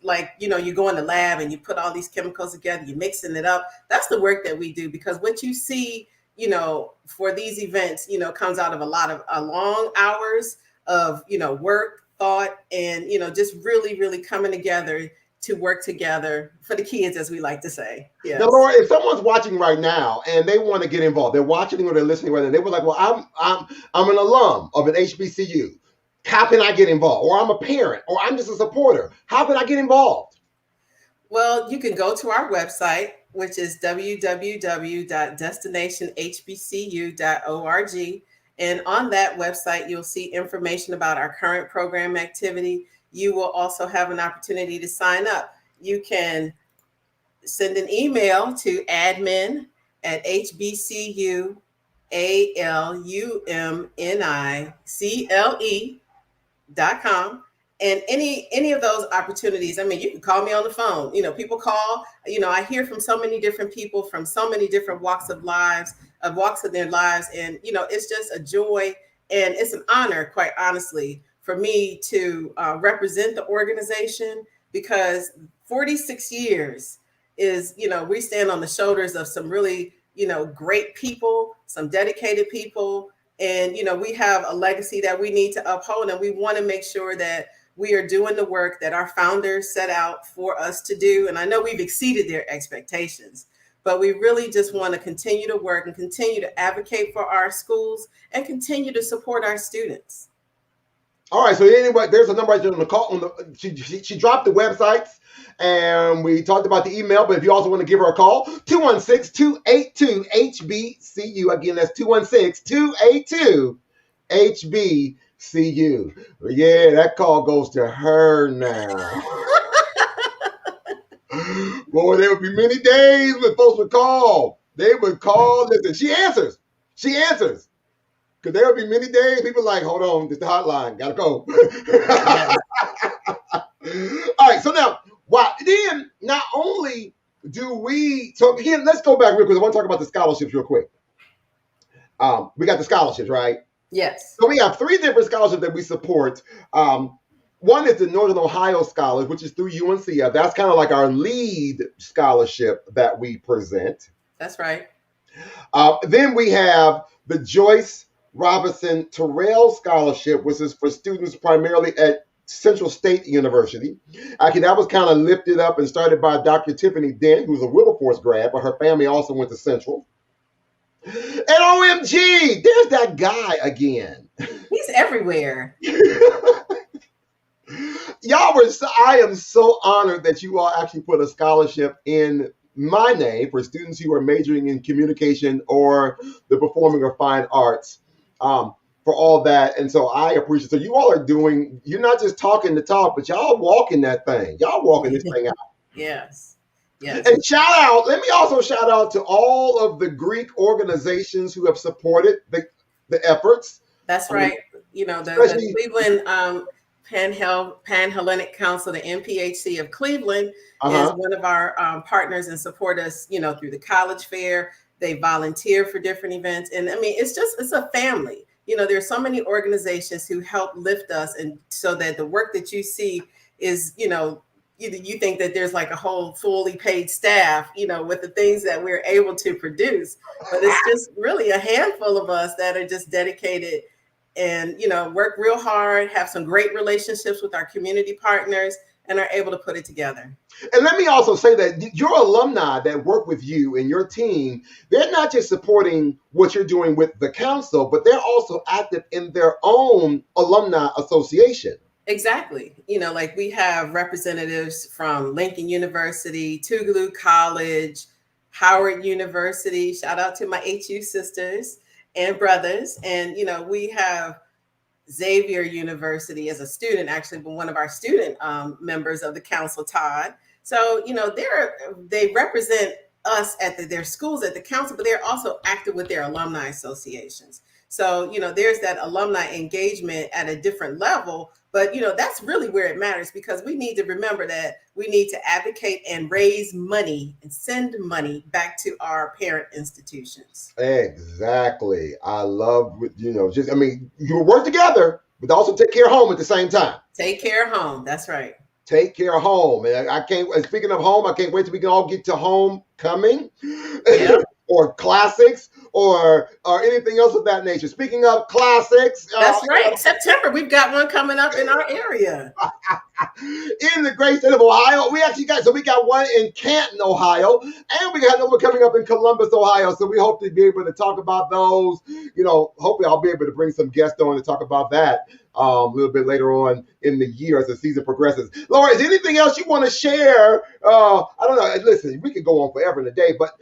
like, you go in the lab and you put all these chemicals together, you're mixing it up. That's the work that we do, because what you see, for these events, comes out of a lot of long hours of, work, thought, and, just really, really coming together to work together for the kids, as we like to say. Yes. Now, Laura, if someone's watching right now and they want to get involved, they're watching or they're listening right now, they were like, well, I'm an alum of an HBCU. How can I get involved? Or I'm a parent, or I'm just a supporter. How can I get involved? Well, you can go to our website, which is www.destinationhbcu.org. And on that website, you'll see information about our current program activity. You will also have an opportunity to sign up. You can send an email to admin@hbcualumnicle.com. And any of those opportunities, I mean, you can call me on the phone. People call, I hear from so many different people from so many different walks of their lives. And, it's just a joy and it's an honor, quite honestly, for me to represent the organization, because 46 years is, we stand on the shoulders of some really, great people, some dedicated people. And, we have a legacy that we need to uphold, and we want to make sure that we are doing the work that our founders set out for us to do. And I know we've exceeded their expectations, but we really just want to continue to work and continue to advocate for our schools and continue to support our students. All right. So anyway, there's a number right there on the call. She dropped the websites, and we talked about the email. But if you also want to give her a call, 216-282-HBCU. Again, that's 216-282-HBCU. Yeah, that call goes to her now. Boy, there would be many days when folks would call. They would call. Listen, she answers. Because there will be many days people like, hold on, this is the hotline, gotta go. All right, so now, then not only do we, so again, let's go back real quick. I want to talk about the scholarships real quick. We got the scholarships, right? Yes. So we have 3 different scholarships that we support. One is the Northern Ohio Scholars, which is through UNCF. That's kind of like our lead scholarship that we present. That's right. Then we have the Joyce Robinson Terrell Scholarship, which is for students primarily at Central State University. Actually, that was kind of lifted up and started by Dr. Tiffany Dent, who's a Wilberforce grad, but her family also went to Central. And OMG, there's that guy again. He's everywhere. I am so honored that you all actually put a scholarship in my name for students who are majoring in communication or the performing or fine arts. For all that. And so I appreciate, so you all are doing, you're not just talking the talk, but y'all walking that thing. Y'all walking this thing out. Yes. And let me also shout out to all of the Greek organizations who have supported the efforts. That's right. The Cleveland Pan-Hellenic Council, the NPHC of Cleveland, is one of our partners and support us, through the college fair. They volunteer for different events. And I mean, it's a family. There's so many organizations who help lift us. And so that the work that you see is, you think that there's like a whole fully paid staff, with the things that we're able to produce. But it's just really a handful of us that are just dedicated and, work real hard, have some great relationships with our community partners, and are able to put it together. And let me also say that your alumni that work with you and your team, they're not just supporting what you're doing with the council, but they're also active in their own alumni association. Exactly. Like we have representatives from Lincoln University, Tougaloo College, Howard University. Shout out to my HU sisters and brothers. And, we have Xavier University as a student, actually, but one of our student members of the council, Todd. So, they represent us at their schools at the council, but they're also active with their alumni associations. So, there's that alumni engagement at a different level. But, that's really where it matters, because we need to remember that we need to advocate and raise money and send money back to our parent institutions. Exactly. I love, you work together, but also take care of home at the same time. Take care of home. That's right. Take care of home. And speaking of home, I can't wait till we can all get to homecoming. Yep. Or classics or anything else of that nature. Speaking of classics. That's right. September, we've got one coming up in our area. In the great state of Ohio. We got one in Canton, Ohio. And we got another one coming up in Columbus, Ohio. So we hope to be able to talk about those. Hopefully I'll be able to bring some guests on to talk about that a little bit later on in the year as the season progresses. Laura, is there anything else you want to share? I don't know. Listen, we could go on forever and a day, but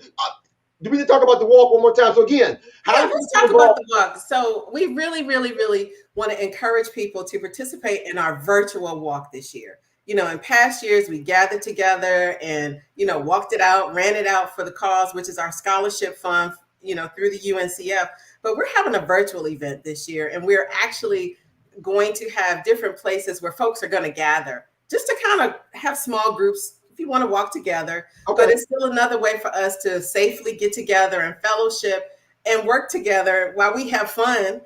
do we need to talk about the walk one more time? So again, let's talk about the walk. So we really, really, really want to encourage people to participate in our virtual walk this year. In past years, we gathered together and, walked it out, ran it out for the cause, which is our scholarship fund, through the UNCF. But we're having a virtual event this year, and we're actually going to have different places where folks are going to gather just to kind of have small groups if you want to walk together. Okay. But it's still another way for us to safely get together and fellowship and work together while we have fun,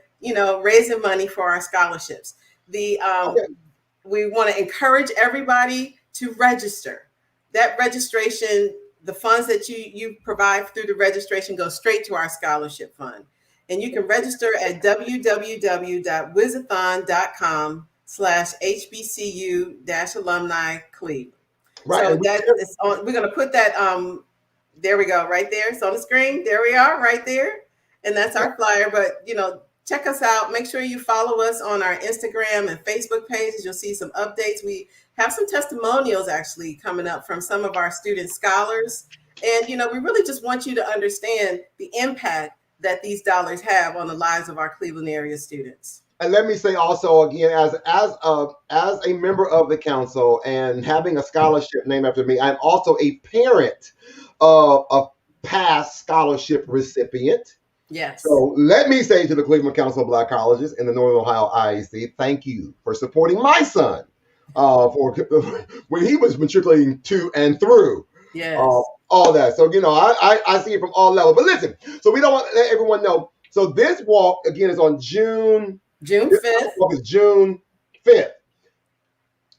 raising money for our scholarships. We want to encourage everybody to register. That registration, the funds that you provide through the registration go straight to our scholarship fund. And you can register at www.wizathon.com/HBCU-alumni Cleveland. Right. So we're going to put that, there we go, right there. It's on the screen. There we are, right there. And that's our flyer. But, check us out. Make sure you follow us on our Instagram and Facebook pages. You'll see some updates. We have some testimonials actually coming up from some of our student scholars. And, we really just want you to understand the impact that these dollars have on the lives of our Cleveland area students. And let me say also again, as a member of the council and having a scholarship named after me, I'm also a parent of a past scholarship recipient. Yes. So let me say to the Cleveland Council of Black Colleges and the Northern Ohio IAC, thank you for supporting my son for when he was matriculating to and through. Yes. All that. So I see it from all levels. But listen, so we don't want to let everyone know. So this walk again is on June 5th. Walk is June 5th.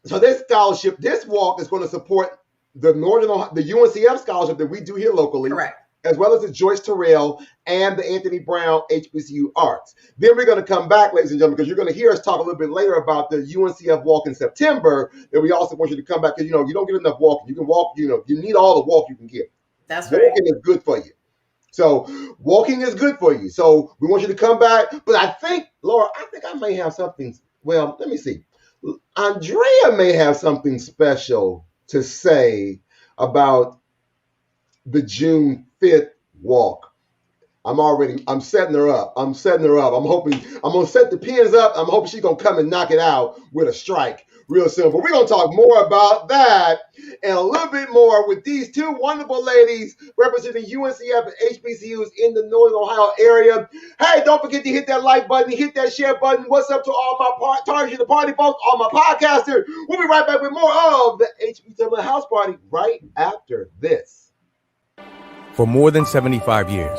So this walk is going to support the UNCF scholarship that we do here locally. Correct. As well as the Joyce Terrell and the Anthony Brown HBCU Arts. Then we're going to come back, ladies and gentlemen, because you're going to hear us talk a little bit later about the UNCF walk in September. And we also want you to come back because, you don't get enough walking. You can walk, you need all the walk you can get. That's right. Walking is good for you. So walking is good for you. So we want you to come back. But I think, Laura, I may have something. Well, let me see. Andrea may have something special to say about the June 5th walk. I'm setting her up. I'm going to set the pins up. I'm hoping she's going to come and knock it out with a strike real soon. But we're going to talk more about that and a little bit more with these two wonderful ladies representing UNCF and HBCUs in the Northern Ohio area. Hey, don't forget to hit that like button, hit that share button. What's up to all my Target the Party folks, all my podcasters. We'll be right back with more of the HBCU House Party right after this. For more than 75 years,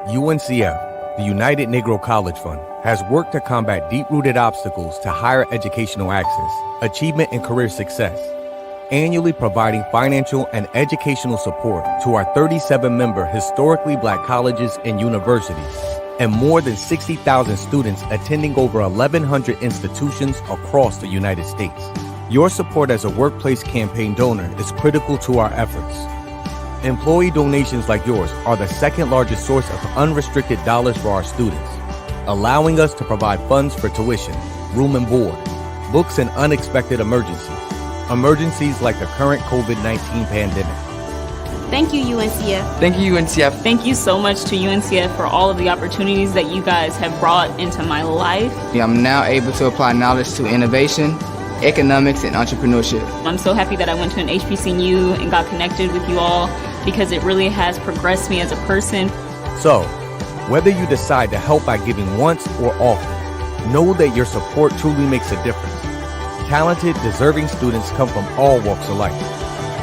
UNCF, the United Negro College Fund, has worked to combat deep-rooted obstacles to higher educational access, achievement, and career success, annually providing financial and educational support to our 37-member historically Black colleges and universities, and more than 60,000 students attending over 1,100 institutions across the United States. Your support as a workplace campaign donor is critical to our efforts. Employee donations like yours are the second largest source of unrestricted dollars for our students, allowing us to provide funds for tuition, room and board, books, and unexpected emergencies like the current COVID-19 pandemic. Thank you, UNCF. Thank you, UNCF. Thank you so much to UNCF for all of the opportunities that you guys have brought into my life. I'm now able to apply knowledge to innovation, economics, and entrepreneurship. I'm so happy that I went to an HBCU and got connected with you all because it really has progressed me as a person. So, whether you decide to help by giving once or often, know that your support truly makes a difference. Talented, deserving students come from all walks of life.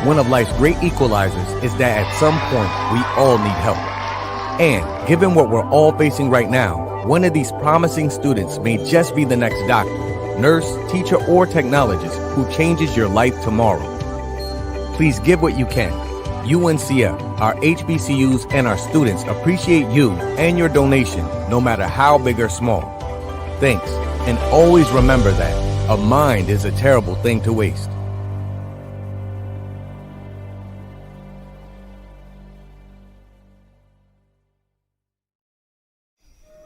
One of life's great equalizers is that at some point, we all need help. And given what we're all facing right now, one of these promising students may just be the next doctor, nurse, teacher, or technologist who changes your life tomorrow. Please give what you can. UNCF, our HBCUs, and our students appreciate you and your donation, no matter how big or small. Thanks, and always remember that a mind is a terrible thing to waste.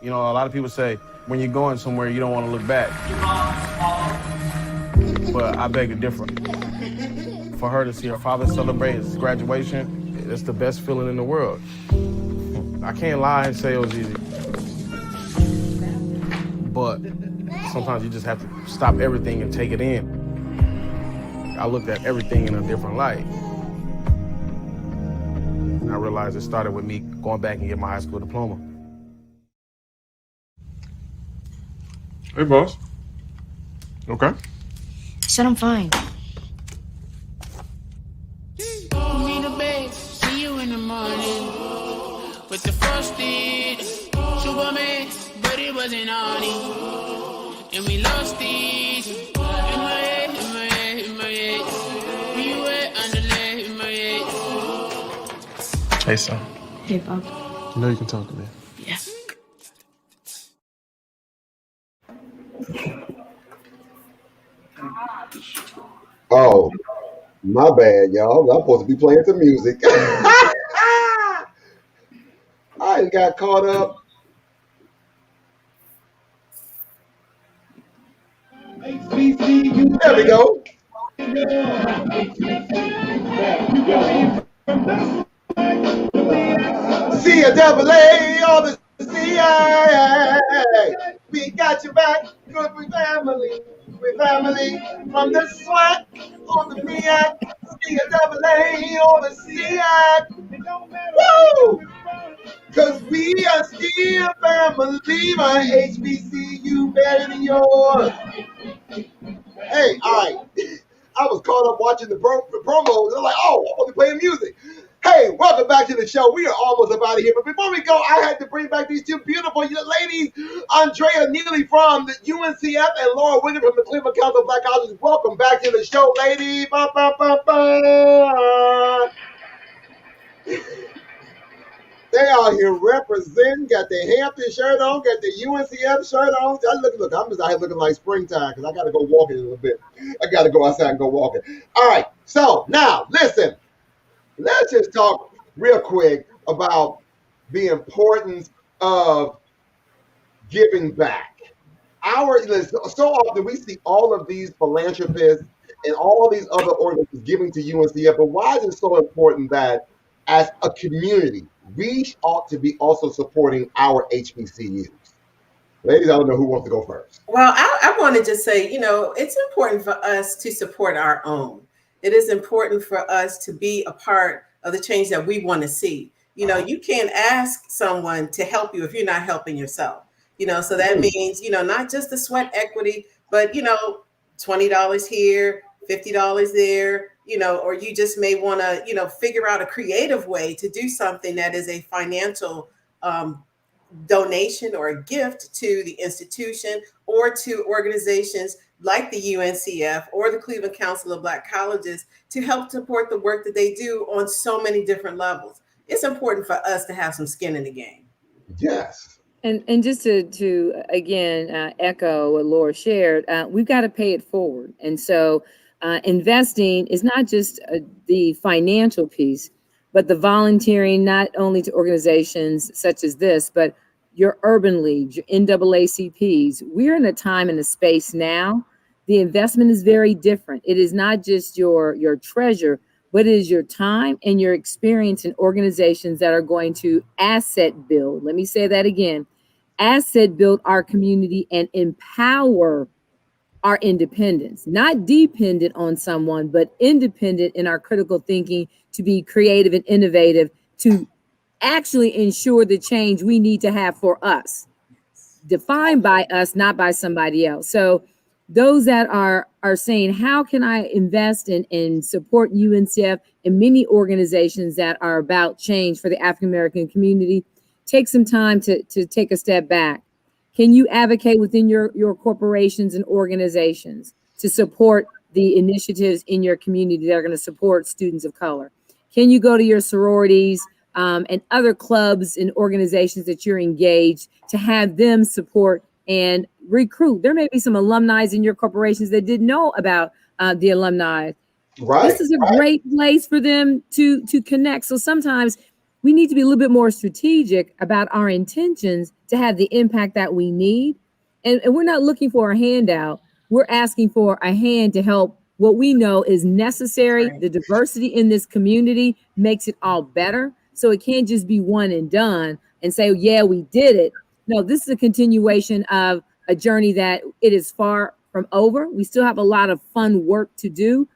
You know, a lot of people say when you're going somewhere, you don't want to look back. But I beg to differ. For her to see her father celebrate his graduation, it's the best feeling in the world. I can't lie and say it was easy. But sometimes you just have to stop everything and take it in. I looked at everything in a different light. I realized it started with me going back and getting my high school diploma. Hey, boss. Okay. Said I'm fine. Me the babe, see you in the morning with the frosted Superman, but it wasn't on it, and we lost it. In my head, in my head, in my head. Where you at? Underlay in my head. Hey, son. Hey, Bob. You know you can talk to me. Yeah. Oh, my bad, y'all. I'm supposed to be playing some music. I got caught up. There we go. C-A-double-A, all the CIA. We got your back, good we family. We family from the SWAT on the MEAC. C-A-double-A, all the CIA. Woo! Cause we are still family, my HBCU better than yours. Hey, all right. I was caught up watching the promos. They're like, oh, I'm going to be playing music. Hey, welcome back to the show. We are almost about to here. But before we go, I had to bring back these two beautiful ladies, Andrea Neely from the UNCF and Laura Wiggin from the Cleveland Council of Black Colleges. Welcome back to the show, ladies. Ba, ba, ba, ba. They out here representing, got their Hampton shirt on, got the UNCF shirt on. Look, I'm just out here looking like springtime because I got to go walking in a little bit. I got to go outside and go walking. All right, so now, listen. Let's just talk real quick about the importance of giving back. So often we see all of these philanthropists and all of these other organizations giving to UNCF, but why is it so important that as a community, we ought to be also supporting our HBCUs? Ladies, I don't know who wants to go first. Well, I want to just say, it's important for us to support our own. It is important for us to be a part of the change that we want to see. You can't ask someone to help you if you're not helping yourself. So that means, not just the sweat equity, but, $20 here, $50 there, or you just may want to, figure out a creative way to do something that is a financial donation or a gift to the institution or to organizations like the UNCF or the Cleveland Council of Black Colleges to help support the work that they do on so many different levels. It's important for us to have some skin in the game. Yes. And just to again echo what Laura shared, we've got to pay it forward. And so investing is not just the financial piece, but the volunteering, not only to organizations such as this, but your urban leagues, your NAACPs. We're in a time and a space now. The investment is very different. It is not just your treasure, but it is your time and your experience in organizations that are going to asset build. Let me say that again. Asset build our community and empower our independence, not dependent on someone, but independent in our critical thinking to be creative and innovative, to actually ensure the change we need to have for us, defined by us, not by somebody else. So those that are saying, how can I invest in support UNCF and many organizations that are about change for the African-American community, take some time to take a step back. Can you advocate within your corporations and organizations to support the initiatives in your community that are going to support students of color? Can you go to your sororities and other clubs and organizations that you're engaged to have them support and recruit? There may be some alumni in your corporations that didn't know about the alumni. Right. This is a great place for them to connect. So sometimes we need to be a little bit more strategic about our intentions to have the impact that we need. And we're not looking for a handout. We're asking for a hand to help what we know is necessary. Right. The diversity in this community makes it all better. So it can't just be one and done and say, yeah, we did it. No, this is a continuation of a journey that it is far from over. We still have a lot of fun work to do.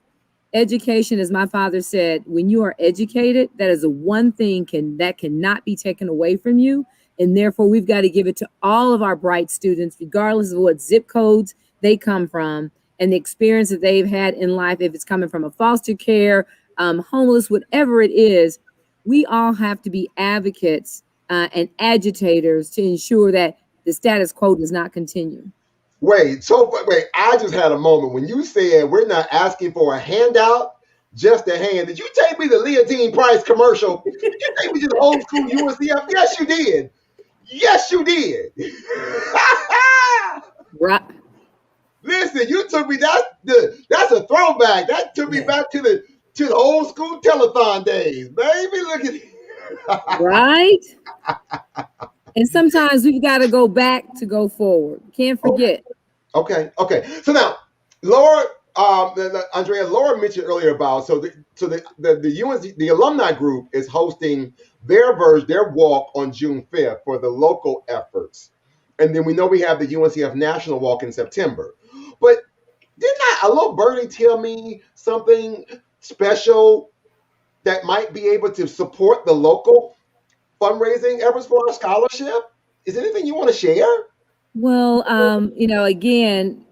Education, as my father said, when you are educated, that is the one thing that cannot be taken away from you. And therefore, we've got to give it to all of our bright students, regardless of what zip codes they come from and the experience that they've had in life. If it's coming from a foster care, homeless, whatever it is, we all have to be advocates and agitators to ensure that the status quo does not continue. Wait, I just had a moment when you said we're not asking for a handout, just a hand. Did you take me to Leontine Price commercial? Did you take me to the old school UNCF? Yes, you did. Yes, you did. Right. Listen, you took me, that's a throwback. That took me back to the old school telethon days, baby. Look at right. And sometimes we've got to go back to go forward. Can't forget. Okay. So now, Laura, Andrea, Laura mentioned earlier about the alumni group is hosting their walk on June 5th for the local efforts, and then we know we have the UNCF National Walk in September. But didn't a little birdie tell me something special that might be able to support the local fundraising efforts for our scholarship? Is there anything you want to share? Well, again,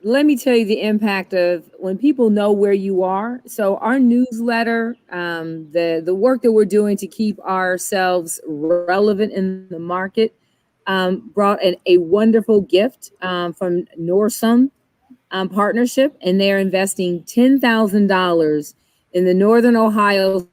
let me tell you the impact of when people know where you are. So our newsletter, the work that we're doing to keep ourselves relevant in the market, brought a wonderful gift from Norsum Partnership, and they're investing $10,000 in the Northern Ohio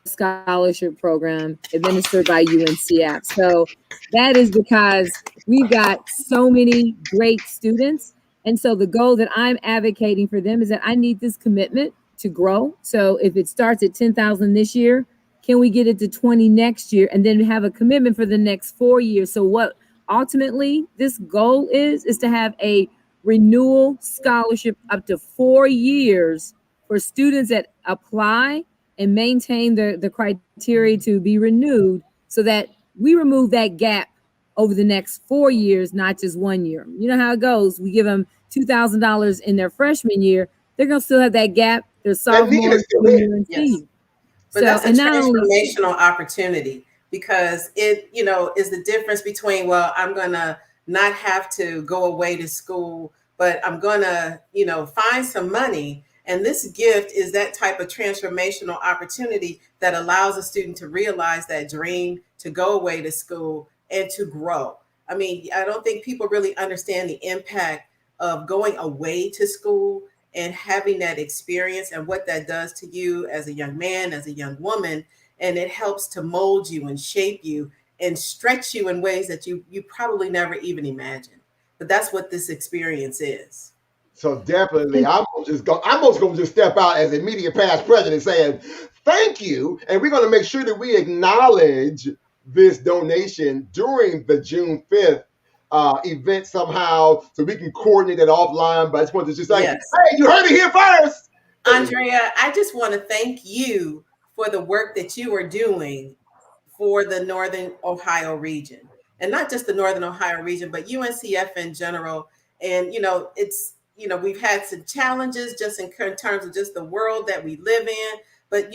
Scholarship Program administered by UNCF. So that is because we've got so many great students. And so the goal that I'm advocating for them is that I need this commitment to grow. So if it starts at 10,000 this year, can we get it to 20 next year and then have a commitment for the next 4 years? So what ultimately this goal is to have a renewal scholarship up to 4 years for students that apply and maintain the criteria to be renewed, so that we remove that gap over the next 4 years, not just 1 year. You know how it goes. We give them $2,000 in their freshman year. They're going to still have that gap. Their sophomore, junior, and senior. But that's a transformational opportunity, because it, is the difference between, well, I'm going to not have to go away to school, but I'm going to, find some money And this gift is that type of transformational opportunity that allows a student to realize that dream, to go away to school and to grow. I mean, I don't think people really understand the impact of going away to school and having that experience and what that does to you as a young man, as a young woman. And it helps to mold you and shape you and stretch you in ways that you probably never even imagined. But that's what this experience is. So definitely, I'm almost going to just step out as immediate past president saying thank you, and we're going to make sure that we acknowledge this donation during the June 5th event somehow, so we can coordinate it offline. But I just wanted to just say, Yes. hey, you heard it here first. Andrea, I just want to thank you for the work that you are doing for the Northern Ohio region, and not just the Northern Ohio region, but UNCF in general. And, it's, we've had some challenges just in terms of just the world that we live in, but,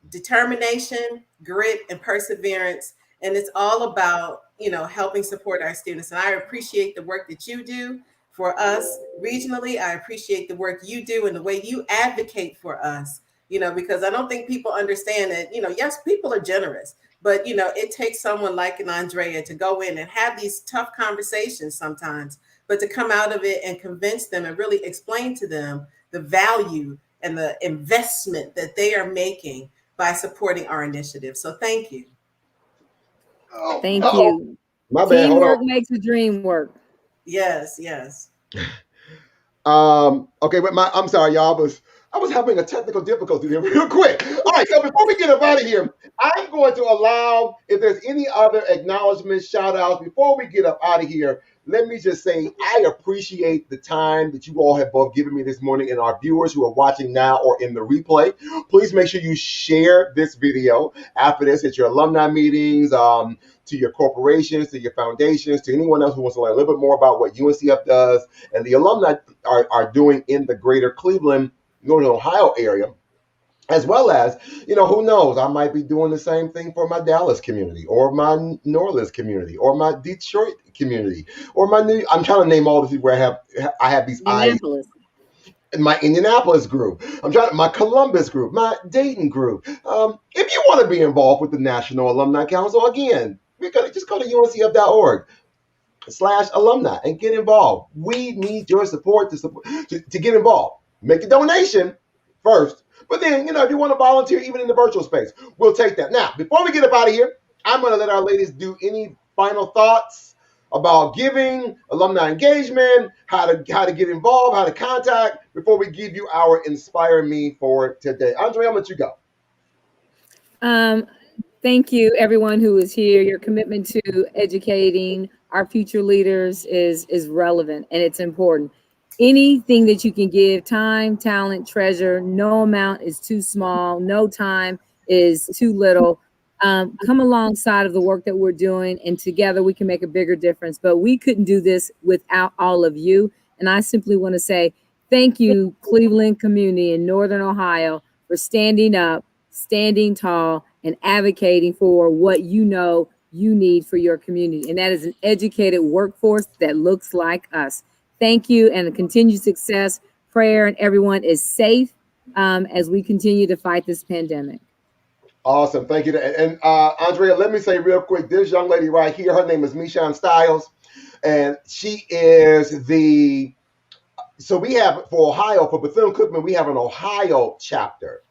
determination, grit, and perseverance. And it's all about, helping support our students. And I appreciate the work that you do for us regionally. I appreciate the work you do and the way you advocate for us, because I don't think people understand that, yes, people are generous, but, it takes someone like an Andrea to go in and have these tough conversations sometimes, but to come out of it and convince them and really explain to them the value and the investment that they are making by supporting our initiative. So thank you. Thank you. My bad. Teamwork makes the dream work. Yes, yes. Okay, but I'm sorry, y'all. I was having a technical difficulty there real quick. All right, so before we get up out of here, I'm going to allow, if there's any other acknowledgments, shout outs, before we get up out of here, let me just say I appreciate the time that you all have both given me this morning, and our viewers who are watching now or in the replay. Please make sure you share this video after this at your alumni meetings, to your corporations, to your foundations, to anyone else who wants to learn a little bit more about what UNCF does and the alumni are doing in the greater Cleveland, Northern Ohio area. As well as, who knows, I might be doing the same thing for my Dallas community or my New Orleans community or my Detroit community or I'm trying to name all the people where I have these eyes. My Indianapolis group, my Columbus group, my Dayton group. If you want to be involved with the National Alumni Council, again, just go to uncf.org/alumni and get involved. We need your support to get involved. Make a donation first. But then, if you want to volunteer, even in the virtual space, we'll take that. Now, before we get up out of here, I'm going to let our ladies do any final thoughts about giving, alumni engagement, how to get involved, how to contact, before we give you our Inspire Me for today. Andrea, I'll let you go. Thank you, everyone who is here. Your commitment to educating our future leaders is relevant, and it's important. Anything that you can give, time, talent, treasure, no amount is too small, no time is too little. Come alongside of the work that we're doing, and together we can make a bigger difference. But we couldn't do this without all of you. And I simply want to say thank you, Cleveland community in Northern Ohio, for standing up, standing tall, and advocating for what you need for your community. And that is an educated workforce that looks like us. Thank you, and continued success, prayer, and everyone is safe as we continue to fight this pandemic. Awesome. Thank you. And Andrea, let me say real quick, this young lady right here, her name is Mishan Stiles, and she is so we have for Ohio, for Bethune-Cookman, we have an Ohio chapter,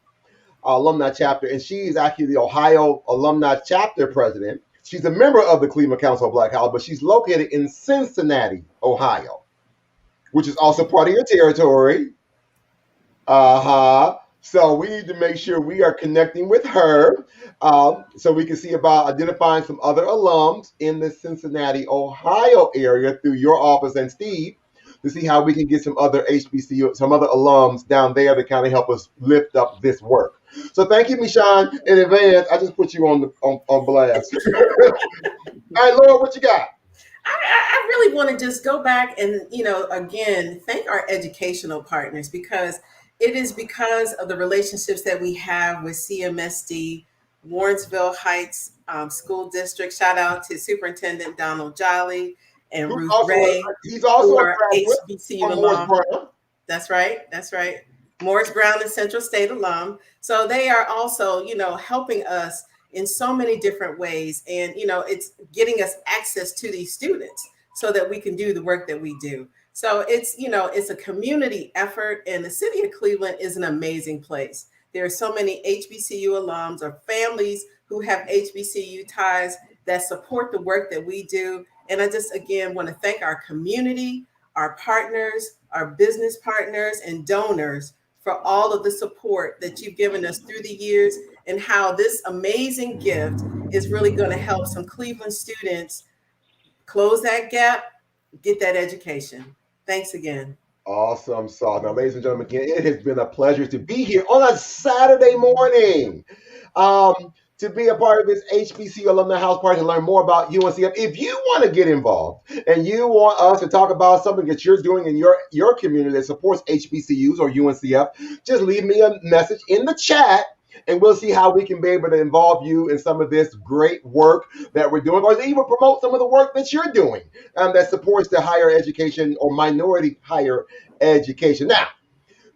alumni chapter, and she's actually the Ohio alumni chapter president. She's a member of the Cleveland Council of Black College, but she's located in Cincinnati, Ohio, which is also part of your territory. So we need to make sure we are connecting with her so we can see about identifying some other alums in the Cincinnati, Ohio area through your office and Steve to see how we can get some other HBCU, some other alums down there to kind of help us lift up this work. So thank you, Mishan, in advance. I just put you on blast. All right, Laura, what you got? I really want to just go back and, again, thank our educational partners, because it is because of the relationships that we have with CMSD, Warrensville Heights School District. Shout out to Superintendent Donald Jolly and Ruth Ray. He's also a HBCU alum. That's right. Morris Brown and Central State alum. So they are also, helping us in so many different ways. And, it's getting us access to these students so that we can do the work that we do. So it's a community effort, and the city of Cleveland is an amazing place. There are so many HBCU alums or families who have HBCU ties that support the work that we do. And I just, again, want to thank our community, our partners, our business partners, and donors for all of the support that you've given us through the years, and how this amazing gift is really going to help some Cleveland students close that gap, get that education. Thanks again. Awesome sauce. Now, ladies and gentlemen, again, it has been a pleasure to be here on a Saturday morning to be a part of this HBCU Alumni House Party and learn more about UNCF. If you want to get involved and you want us to talk about something that you're doing in your community that supports HBCUs or UNCF, just leave me a message in the chat, and we'll see how we can be able to involve you in some of this great work that we're doing, or even promote some of the work that you're doing that supports the higher education or minority higher education. Now,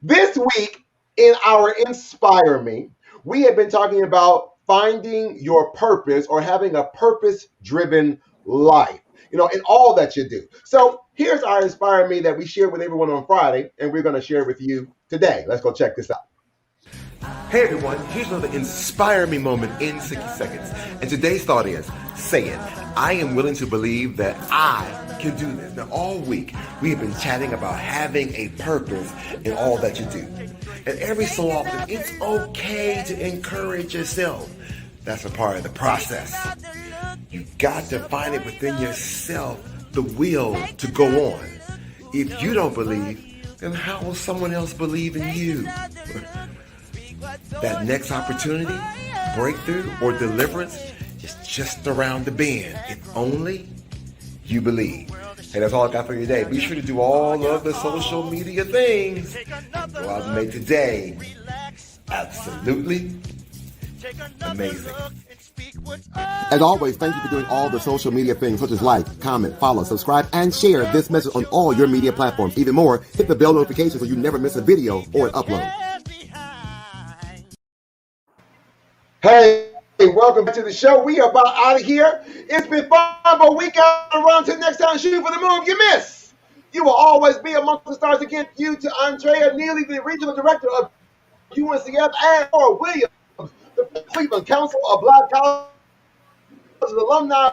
this week in our Inspire Me, we have been talking about finding your purpose or having a purpose-driven life, in all that you do. So here's our Inspire Me that we shared with everyone on Friday, and we're going to share with you today. Let's go check this out. Hey everyone, here's another Inspire Me moment in 60 seconds. And today's thought is, say it. I am willing to believe that I can do this. Now all week, we have been chatting about having a purpose in all that you do. And every so often, it's okay to encourage yourself. That's a part of the process. You got to find it within yourself, the will to go on. If you don't believe, then how will someone else believe in you? That next opportunity, breakthrough, or deliverance is just around the bend. If only you believe. Hey, that's all I got for you today. Be sure to do all of the social media things. Go out and make today absolutely amazing. As always, thank you for doing all the social media things such as like, comment, follow, subscribe, and share this message on all your media platforms. Even more, hit the bell notification so you never miss a video or an upload. Hey, welcome back to the show. We are about out of here. It's been fun, but we got to run to the next time. Shoot for the moon. You miss. You will always be amongst the stars. Again, you to Andrea Neely, the regional director of UNCF, and Laura Williams, the Cleveland Council of Black Colleges Alumni.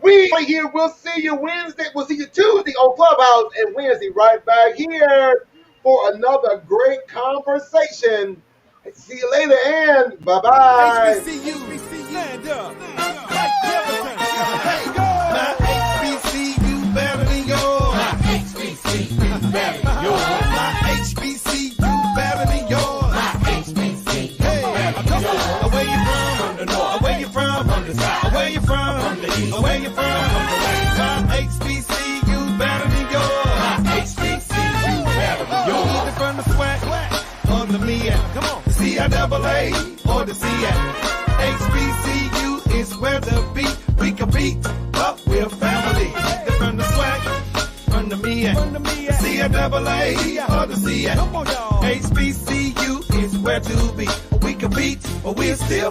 We are here. We'll see you Wednesday. We'll see you Tuesday on Clubhouse, and Wednesday right back here for another great conversation. See you later, and bye-bye. HBCU, stand up. Like Jefferson. Hey, go. My HBCU better than yours. My HBCU better than yours. My HBCU better than yours. My HBCU better than yours. Where you from? From the north. Where you from? From the south. Where you from? From the east. Where you from? From the west. My HBCU better than yours. My HBCU better than yours. Either from the swag or the B.etter. Come on. C-I-double-A or the C-etter. HBCU is where the beat we compete, but we're family. From the swag, from the B.etter. C-I-double-A or the C-etter. HBCU is where to be. We compete, but we're still